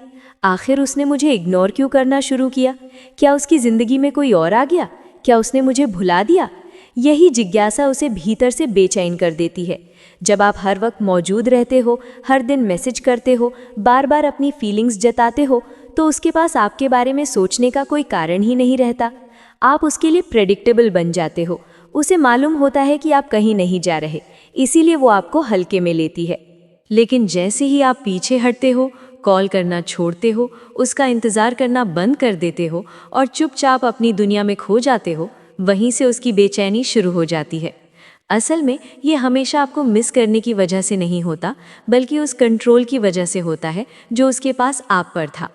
आखिर उसने मुझे इग्नोर क्यों करना शुरू किया? क्या उसकी ज़िंदगी में कोई और आ गया? क्या उसने मुझे भुला दिया? यही जिज्ञासा उसे भीतर से बेचैन कर देती है। जब आप हर वक्त मौजूद रहते हो, हर दिन मैसेज करते हो, बार बार अपनी फीलिंग्स जताते हो, तो उसके पास आपके बारे में सोचने का कोई कारण ही नहीं रहता। आप उसके लिए प्रेडिक्टेबल बन जाते हो। उसे मालूम होता है कि आप कहीं नहीं जा रहे, इसीलिए वो आपको हल्के में लेती है। लेकिन जैसे ही आप पीछे हटते हो, कॉल करना छोड़ते हो, उसका इंतज़ार करना बंद कर देते हो और चुपचाप अपनी दुनिया में खो जाते हो, वहीं से उसकी बेचैनी शुरू हो जाती है। असल में ये हमेशा आपको मिस करने की वजह से नहीं होता, बल्कि उस कंट्रोल की वजह से होता है जो उसके पास आप पर था।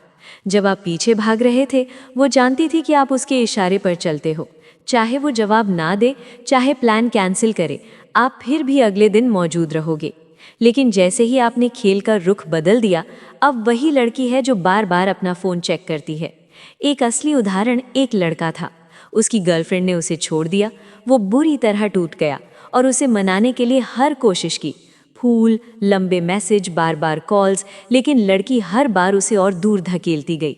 जब आप पीछे भाग रहे थे, वो जानती थी कि आप उसके इशारे पर चलते हो। चाहे वो जवाब ना दे, चाहे प्लान कैंसिल करे, आप फिर भी अगले दिन मौजूद रहोगे। लेकिन जैसे ही आपने खेल का रुख बदल दिया, अब वही लड़की है जो बार बार अपना फ़ोन चेक करती है। एक असली उदाहरण एक लड़का था। उसकी गर्लफ्रेंड ने उसे छोड़ दिया। वो बुरी तरह टूट गया और उसे मनाने के लिए हर कोशिश की, फूल, लंबे मैसेज, बार बार कॉल्स, लेकिन लड़की हर बार उसे और दूर धकेलती गई।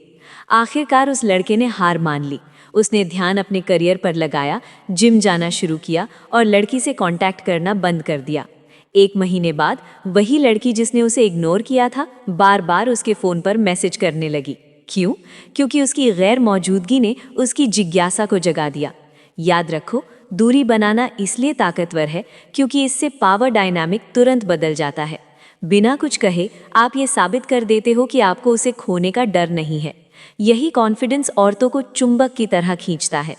आखिरकार उस लड़के ने हार मान ली। उसने ध्यान अपने करियर पर लगाया, जिम जाना शुरू किया और लड़की से कांटेक्ट करना बंद कर दिया। 1 महीने बाद वही लड़की जिसने उसे इग्नोर किया था, बार बार उसके फ़ोन पर मैसेज करने लगी। क्यों? क्योंकि उसकी गैर मौजूदगी ने उसकी जिज्ञासा को जगा दिया। याद रखो, दूरी बनाना इसलिए ताकतवर है क्योंकि इससे पावर डायनामिक तुरंत बदल जाता है। बिना कुछ कहे आप ये साबित कर देते हो कि आपको उसे खोने का डर नहीं है। यही कॉन्फिडेंस औरतों को चुंबक की तरह खींचता है।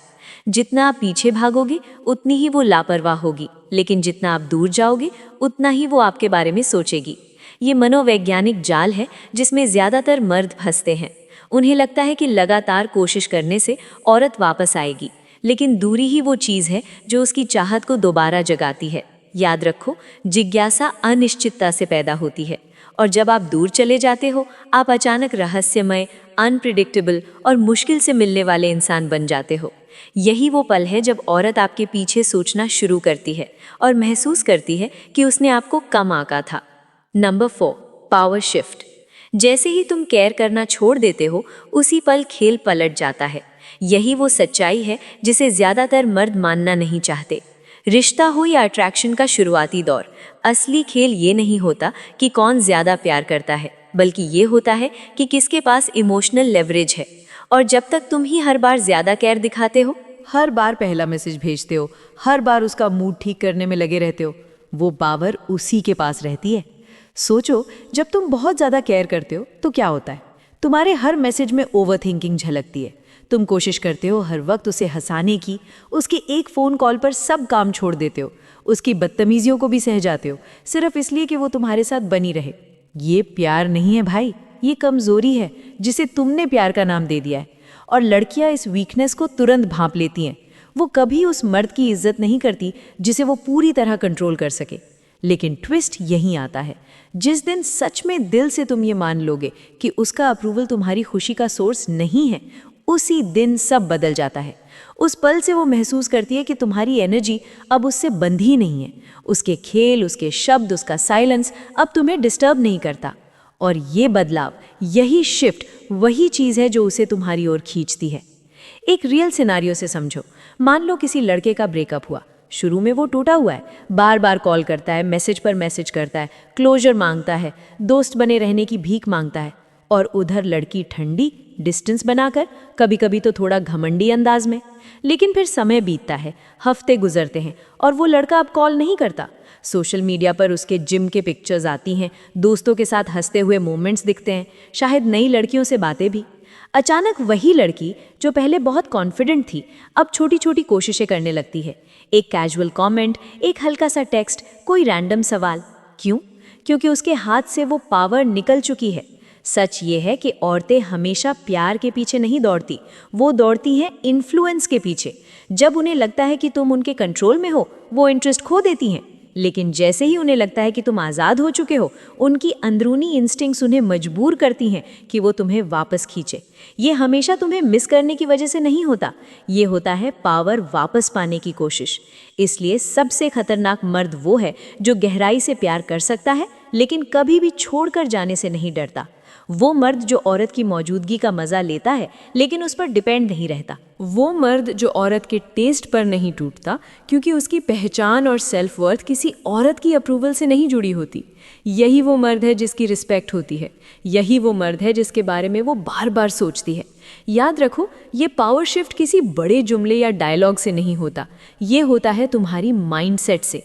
जितना आप पीछे भागोगे, उतनी ही वो लापरवाह होगी, लेकिन जितना आप दूर जाओगे, उतना ही वो आपके बारे में सोचेगी। ये मनोवैज्ञानिक जाल है जिसमें ज़्यादातर मर्द फंसते हैं। उन्हें लगता है कि लगातार कोशिश करने से औरत वापस आएगी, लेकिन दूरी ही वो चीज़ है जो उसकी चाहत को दोबारा जगाती है। याद रखो, जिज्ञासा अनिश्चितता से पैदा होती है, और जब आप दूर चले जाते हो, आप अचानक रहस्यमय, अनप्रिडिक्टेबल और मुश्किल से मिलने वाले इंसान बन जाते हो। यही वो पल है जब औरत आपके पीछे सोचना शुरू करती है और महसूस करती है कि उसने आपको कम आंका था। Number 4, power shift. जैसे ही तुम केयर करना छोड़ देते हो, उसी पल खेल पलट जाता है। यही वो सच्चाई है जिसे ज़्यादातर मर्द मानना नहीं चाहते। रिश्ता हो या अट्रैक्शन का शुरुआती दौर, असली खेल ये नहीं होता कि कौन ज़्यादा प्यार करता है, बल्कि ये होता है कि किसके पास इमोशनल लेवरेज है। और जब तक तुम ही हर बार ज़्यादा केयर दिखाते हो, हर बार पहला मैसेज भेजते हो, हर बार उसका मूड ठीक करने में लगे रहते हो, वो पावर उसी के पास रहती है। सोचो, जब तुम बहुत ज़्यादा केयर करते हो तो क्या होता है? तुम्हारे हर मैसेज में ओवरथिंकिंग झलकती है। तुम कोशिश करते हो हर वक्त उसे हंसाने की, उसके एक फ़ोन कॉल पर सब काम छोड़ देते हो, उसकी बदतमीजियों को भी सह जाते हो, सिर्फ इसलिए कि वो तुम्हारे साथ बनी रहे। ये प्यार नहीं है भाई, ये कमज़ोरी है जिसे तुमने प्यार का नाम दे दिया है। और लड़कियां इस वीकनेस को तुरंत भांप लेती हैं। वो कभी उस मर्द की इज्जत नहीं करती जिसे वो पूरी तरह कंट्रोल कर सके। लेकिन ट्विस्ट यहीं आता है, जिस दिन सच में दिल से तुम ये मान लोगे कि उसका अप्रूवल तुम्हारी खुशी का सोर्स नहीं है, उसी दिन सब बदल जाता है। उस पल से वो महसूस करती है कि तुम्हारी एनर्जी अब उससे बंधी नहीं है। उसके खेल, उसके शब्द, उसका साइलेंस अब तुम्हें डिस्टर्ब नहीं करता। और ये बदलाव, यही शिफ्ट वही चीज़ है जो उसे तुम्हारी ओर खींचती है। एक रियल सिनारियो से समझो। मान लो किसी लड़के का ब्रेकअप हुआ। शुरू में वो टूटा हुआ है, बार बार कॉल करता है, मैसेज पर मैसेज करता है, क्लोजर मांगता है, दोस्त बने रहने की भीख मांगता है। और उधर लड़की ठंडी, डिस्टेंस बनाकर, कभी कभी तो थोड़ा घमंडी अंदाज में। लेकिन फिर समय बीतता है, हफ्ते गुजरते हैं और वो लड़का अब कॉल नहीं करता। सोशल मीडिया पर उसके जिम के पिक्चर्स आती हैं, दोस्तों के साथ हंसते हुए मोमेंट्स दिखते हैं, शायद नई लड़कियों से बातें भी। अचानक वही लड़की जो पहले बहुत कॉन्फिडेंट थी, अब छोटी छोटी कोशिशें करने लगती है। एक कैजुअल कमेंट, एक हल्का सा टेक्स्ट, कोई रैंडम सवाल। क्यों? क्योंकि उसके हाथ से वो पावर निकल चुकी है। सच ये है कि औरतें हमेशा प्यार के पीछे नहीं दौड़ती, वो दौड़ती हैं इन्फ्लुएंस के पीछे। जब उन्हें लगता है कि तुम उनके कंट्रोल में हो, वो इंटरेस्ट खो देती हैं। लेकिन जैसे ही उन्हें लगता है कि तुम आज़ाद हो चुके हो, उनकी अंदरूनी इंस्टिंक्ट्स उन्हें मजबूर करती हैं कि वो तुम्हें वापस खींचे। ये हमेशा तुम्हें मिस करने की वजह से नहीं होता, ये होता है पावर वापस पाने की कोशिश। इसलिए सबसे खतरनाक मर्द वो है जो गहराई से प्यार कर सकता है लेकिन कभी भी छोड़कर जाने से नहीं डरता। वो मर्द जो औरत की मौजूदगी का मज़ा लेता है लेकिन उस पर डिपेंड नहीं रहता। वो मर्द जो औरत के टेस्ट पर नहीं टूटता क्योंकि उसकी पहचान और सेल्फ वर्थ किसी औरत की अप्रूवल से नहीं जुड़ी होती। यही वो मर्द है जिसकी रिस्पेक्ट होती है। यही वो मर्द है जिसके बारे में वो बार बार सोचती है। याद रखो, ये पावर शिफ्ट किसी बड़े जुमले या डायलॉग से नहीं होता, ये होता है तुम्हारी माइंडसेट से।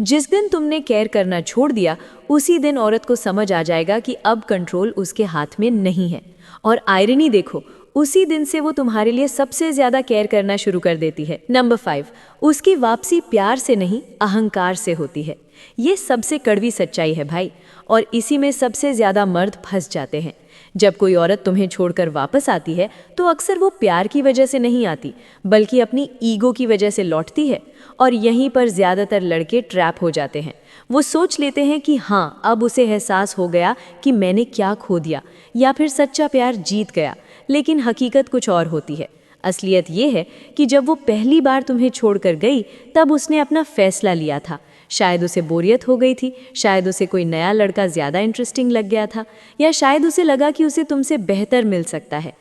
जिस दिन तुमने केयर करना छोड़ दिया, उसी दिन औरत को समझ आ जाएगा कि अब कंट्रोल उसके हाथ में नहीं है। और आयरनी देखो, उसी दिन से वो तुम्हारे लिए सबसे ज़्यादा केयर करना शुरू कर देती है। नंबर 5, उसकी वापसी प्यार से नहीं अहंकार से होती है। ये सबसे कड़वी सच्चाई है भाई, और इसी में सबसे ज़्यादा मर्द फंस जाते हैं। जब कोई औरत तुम्हें छोड़कर वापस आती है तो अक्सर वो प्यार की वजह से नहीं आती बल्कि अपनी ईगो की वजह से लौटती है। और यहीं पर ज़्यादातर लड़के ट्रैप हो जाते हैं। वो सोच लेते हैं कि हाँ, अब उसे एहसास हो गया कि मैंने क्या खो दिया, या फिर सच्चा प्यार जीत गया। लेकिन हकीकत कुछ और होती है। असलियत ये है कि जब वो पहली बार तुम्हें छोड़कर गई तब उसने अपना फैसला लिया था। शायद उसे बोरियत हो गई थी, शायद उसे कोई नया लड़का ज़्यादा इंटरेस्टिंग लग गया था, या शायद उसे लगा कि उसे तुमसे बेहतर मिल सकता है।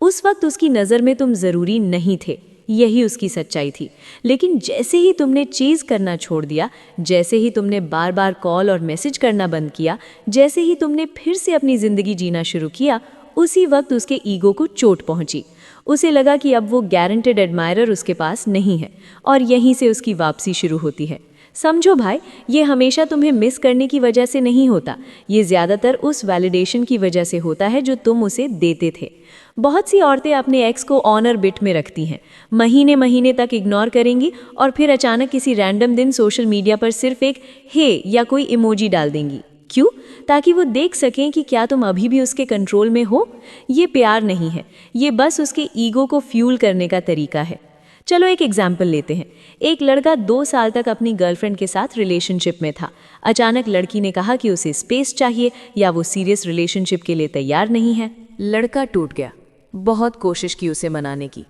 उस वक्त उसकी नज़र में तुम ज़रूरी नहीं थे, यही उसकी सच्चाई थी। लेकिन जैसे ही तुमने चीज़ करना छोड़ दिया, जैसे ही तुमने बार बार कॉल और मैसेज करना बंद किया, जैसे ही तुमने फिर से अपनी ज़िंदगी जीना शुरू किया, उसी वक्त उसके ईगो को चोट पहुंची। उसे लगा कि अब वो गारंटेड एडमायरर उसके पास नहीं है, और यहीं से उसकी वापसी शुरू होती है। समझो भाई, ये हमेशा तुम्हें मिस करने की वजह से नहीं होता, ये ज़्यादातर उस वैलिडेशन की वजह से होता है जो तुम उसे देते थे। बहुत सी औरतें अपने एक्स को ऑनर बिट में रखती हैं, महीने महीने तक इग्नोर करेंगी और फिर अचानक किसी रैंडम दिन सोशल मीडिया पर सिर्फ एक हे या कोई इमोजी डाल देंगी। क्यों? ताकि वो देख सकें कि क्या तुम अभी भी उसके कंट्रोल में हो। ये प्यार नहीं है, ये बस उसके ईगो को फ्यूल करने का तरीका है। चलो एक एग्जाम्पल लेते हैं। एक लड़का 2 साल तक अपनी गर्लफ्रेंड के साथ रिलेशनशिप में था। अचानक लड़की ने कहा कि उसे स्पेस चाहिए या वो सीरियस रिलेशनशिप के लिए तैयार नहीं है। लड़का टूट गया। बहुत कोशिश की उसे मनाने की,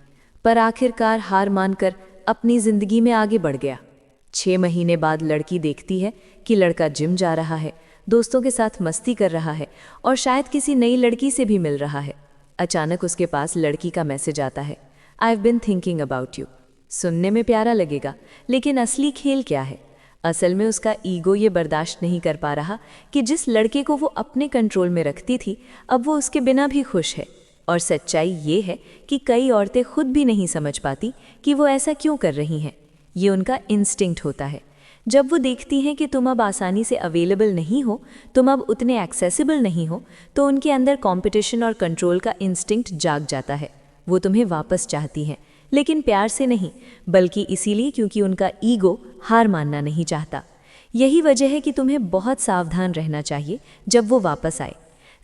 पर आखिरकार हार मानकर अपनी जिंदगी में आगे बढ़ गया। 6 महीने बाद लड़की देखती है कि लड़का जिम जा रहा है, दोस्तों के साथ मस्ती कर रहा है और शायद किसी नई लड़की से भी मिल रहा है। अचानक उसके पास लड़की का मैसेज आता है, I've been thinking about you। सुनने में प्यारा लगेगा, लेकिन असली खेल क्या है? असल में उसका ईगो ये बर्दाश्त नहीं कर पा रहा कि जिस लड़के को वो अपने कंट्रोल में रखती थी, अब वो उसके बिना भी खुश है। और सच्चाई ये है कि कई औरतें खुद भी नहीं समझ पाती कि वो ऐसा क्यों कर रही हैं। ये उनका इंस्टिंक्ट होता है। जब वो देखती हैं कि तुम अब आसानी से अवेलेबल नहीं हो, तुम अब उतने एक्सेसिबल नहीं हो, तो उनके अंदर कंपटीशन और कंट्रोल का इंस्टिंक्ट जाग जाता है। वो तुम्हें वापस चाहती हैं, लेकिन प्यार से नहीं, बल्कि इसीलिए क्योंकि उनका ईगो हार मानना नहीं चाहता। यही वजह है कि तुम्हें बहुत सावधान रहना चाहिए जब वो वापस आए।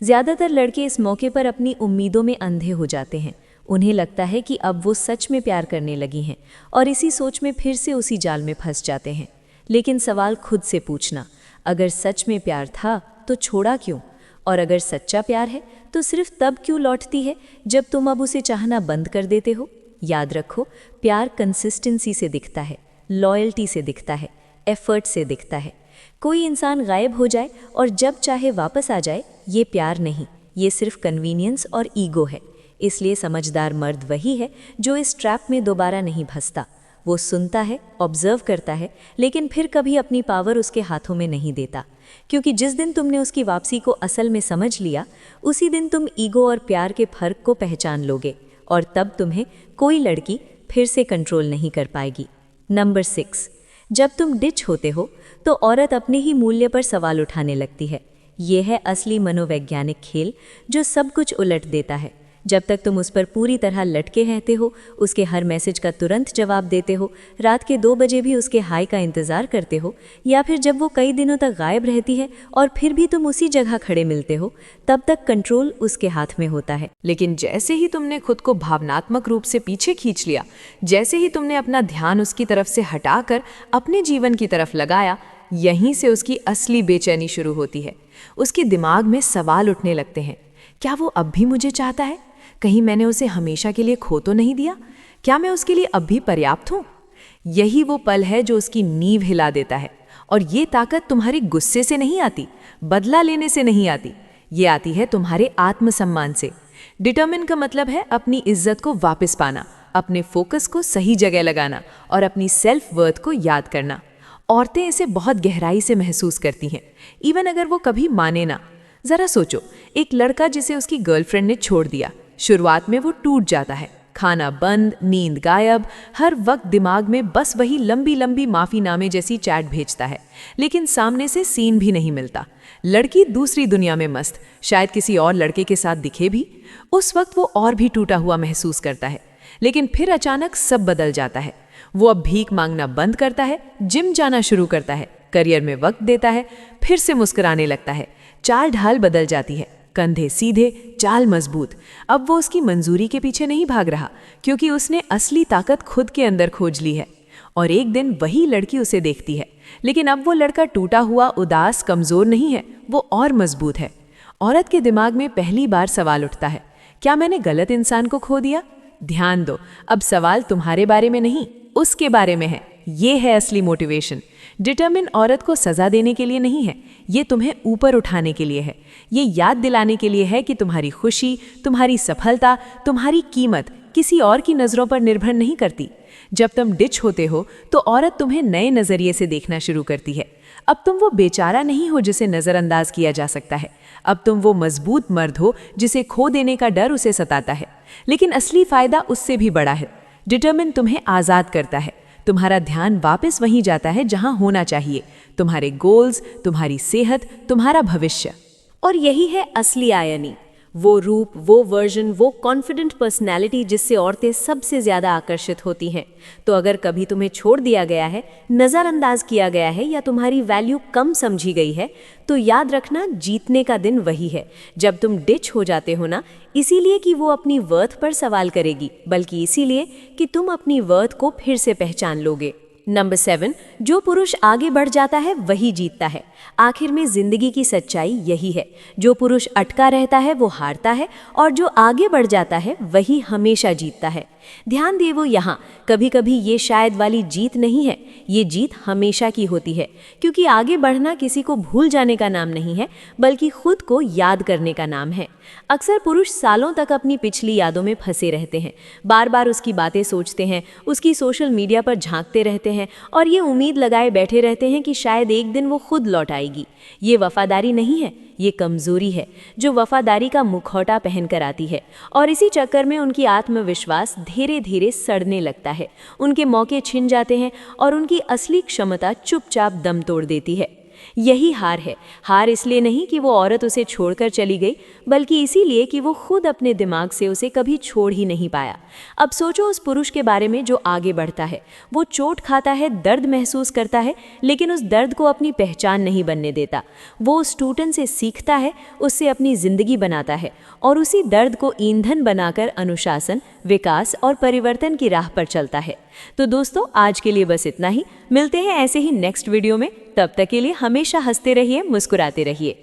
ज़्यादातर लड़के इस मौके पर अपनी उम्मीदों में अंधे हो जाते हैं। उन्हें लगता है कि अब वो सच में प्यार करने लगी हैं और इसी सोच में फिर से उसी जाल में फंस जाते हैं। लेकिन सवाल खुद से पूछना, अगर सच में प्यार था तो छोड़ा क्यों? और अगर सच्चा प्यार है तो सिर्फ तब क्यों लौटती है जब तुम अब उसे चाहना बंद कर देते हो? याद रखो, प्यार कंसिस्टेंसी से दिखता है, लॉयल्टी से दिखता है, एफर्ट से दिखता है। कोई इंसान गायब हो जाए और जब चाहे वापस आ जाए, ये प्यार नहीं, ये सिर्फ कन्वीनियंस और ईगो है। इसलिए समझदार मर्द वही है जो इस ट्रैप में दोबारा नहीं फंसता। वो सुनता है, ऑब्जर्व करता है, लेकिन फिर कभी अपनी पावर उसके हाथों में नहीं देता। क्योंकि जिस दिन तुमने उसकी वापसी को असल में समझ लिया, उसी दिन तुम ईगो और प्यार के फर्क को पहचान लोगे, और तब तुम्हें कोई लड़की फिर से कंट्रोल नहीं कर पाएगी। नंबर 6, जब तुम डिच होते हो तो औरत अपने ही मूल्य पर सवाल उठाने लगती है। ये है असली मनोवैज्ञानिक खेल जो सब कुछ उलट देता है। जब तक तुम उस पर पूरी तरह लटके रहते हो, उसके हर मैसेज का तुरंत जवाब देते हो, रात के 2 बजे भी उसके हाई का इंतज़ार करते हो, या फिर जब वो कई दिनों तक गायब रहती है और फिर भी तुम उसी जगह खड़े मिलते हो, तब तक कंट्रोल उसके हाथ में होता है। लेकिन जैसे ही तुमने खुद को भावनात्मक रूप से पीछे खींच लिया, जैसे ही तुमने अपना ध्यान उसकी तरफ से हटाकर अपने जीवन की तरफ लगाया, यहीं से उसकी असली बेचैनी शुरू होती है। उसके दिमाग में सवाल उठने लगते हैं, क्या वो अब भी मुझे चाहता है? कहीं मैंने उसे हमेशा के लिए खो तो नहीं दिया? क्या मैं उसके लिए अब भी पर्याप्त हूँ? यही वो पल है जो उसकी नींव हिला देता है। और ये ताकत तुम्हारे गुस्से से नहीं आती, बदला लेने से नहीं आती, ये आती है तुम्हारे आत्मसम्मान से। डिटर्मिन का मतलब है अपनी इज्जत को वापस पाना, अपने फोकस को सही जगह लगाना और अपनी सेल्फ वर्थ को याद करना। औरतें इसे बहुत गहराई से महसूस करती हैं, इवन अगर वो कभी माने ना। जरा सोचो, एक लड़का जिसे उसकी गर्लफ्रेंड ने छोड़ दिया, शुरुआत में वो टूट जाता है, खाना बंद, नींद गायब, हर वक्त दिमाग में बस वही लंबी लंबी माफीनामे जैसी चैट भेजता है, लेकिन सामने से सीन भी नहीं मिलता। लड़की दूसरी दुनिया में मस्त, शायद किसी और लड़के के साथ दिखे भी। उस वक्त वो और भी टूटा हुआ महसूस करता है, लेकिन फिर अचानक सब बदल जाता है। वो अब भीख मांगना बंद करता है, जिम जाना शुरू करता है, करियर में वक्त देता है, फिर से मुस्कुराने लगता है। चाल ढाल बदल जाती है, कंधे सीधे, चाल मजबूत। अब वो उसकी मंजूरी के पीछे नहीं भाग रहा, क्योंकि उसने असली ताकत खुद के अंदर खोज ली है। और एक दिन वही लड़की उसे देखती है, लेकिन अब वो लड़का टूटा हुआ, उदास, कमजोर नहीं है, वो और मजबूत है। औरत के दिमाग में पहली बार सवाल उठता है, क्या मैंने गलत इंसान को खो दिया? ध्यान दो, अब सवाल तुम्हारे बारे में नहीं, उसके बारे में है। ये है असली मोटिवेशन। डिटर्मिन औरत को सजा देने के लिए नहीं है, ये तुम्हें ऊपर उठाने के लिए है। ये याद दिलाने के लिए है कि तुम्हारी खुशी, तुम्हारी सफलता, तुम्हारी कीमत किसी और की नज़रों पर निर्भर नहीं करती। जब तुम डिच होते हो तो औरत तुम्हें नए नज़रिए से देखना शुरू करती है। अब तुम वो बेचारा नहीं हो जिसे नज़रअंदाज किया जा सकता है, अब तुम वो मजबूत मर्द हो जिसे खो देने का डर उसे सताता है। लेकिन असली फायदा उससे भी बड़ा है। डिटर्मिन तुम्हें आज़ाद करता है, तुम्हारा ध्यान वापस वहीं जाता है जहां होना चाहिए, तुम्हारे गोल्स, तुम्हारी सेहत, तुम्हारा भविष्य। और यही है असली आयनी, वो रूप, वो वर्जन, वो कॉन्फिडेंट पर्सनैलिटी जिससे औरतें सबसे ज़्यादा आकर्षित होती हैं। तो अगर कभी तुम्हें छोड़ दिया गया है, नज़रअंदाज किया गया है या तुम्हारी वैल्यू कम समझी गई है, तो याद रखना, जीतने का दिन वही है जब तुम डिच हो जाते हो ना, इसीलिए कि वो अपनी वर्थ पर सवाल करेगी, बल्कि इसीलिए कि तुम अपनी वर्थ को फिर से पहचान लोगे। नंबर 7, जो पुरुष आगे बढ़ जाता है वही जीतता है। आखिर में जिंदगी की सच्चाई यही है, जो पुरुष अटका रहता है वो हारता है, और जो आगे बढ़ जाता है वही हमेशा जीतता है। ध्यान दे वो यहाँ, कभी कभी ये शायद वाली जीत नहीं है, ये जीत हमेशा की होती है, क्योंकि आगे बढ़ना किसी को भूल जाने का नाम नहीं है, बल्कि खुद को याद करने का नाम है। अक्सर पुरुष सालों तक अपनी पिछली यादों में फंसे रहते हैं, बार बार उसकी बातें सोचते हैं, उसकी सोशल मीडिया पर झांकते रहते हैं और ये उम्मीद लगाए बैठे रहते हैं कि शायद एक दिन वो खुद लौट आएगी। ये वफादारी नहीं है, ये कमजोरी है जो वफादारी का मुखौटा पहनकर आती है, और इसी चक्कर में उनकी आत्मविश्वास धीरे धीरे सड़ने लगता है, उनके मौके छिन जाते हैं और उनकी असली क्षमता चुपचाप दम तोड़ देती है। यही हार है। हार इसलिए नहीं कि वो औरत उसे छोड़कर चली गई, बल्कि इसीलिए कि वो खुद अपने दिमाग से उसे कभी छोड़ ही नहीं पाया। अब सोचो उस पुरुष के बारे में जो आगे बढ़ता है, वो चोट खाता है, दर्द महसूस करता है, लेकिन उस दर्द को अपनी पहचान नहीं बनने देता। वो उस टूटन से सीखता है, उससे अपनी जिंदगी बनाता है और उसी दर्द को ईंधन बनाकर अनुशासन, विकास और परिवर्तन की राह पर चलता है। तो दोस्तों, आज के लिए बस इतना ही। मिलते हैं ऐसे ही नेक्स्ट वीडियो में। तब तक के लिए हमेशा हंसते रहिए, मुस्कुराते रहिए।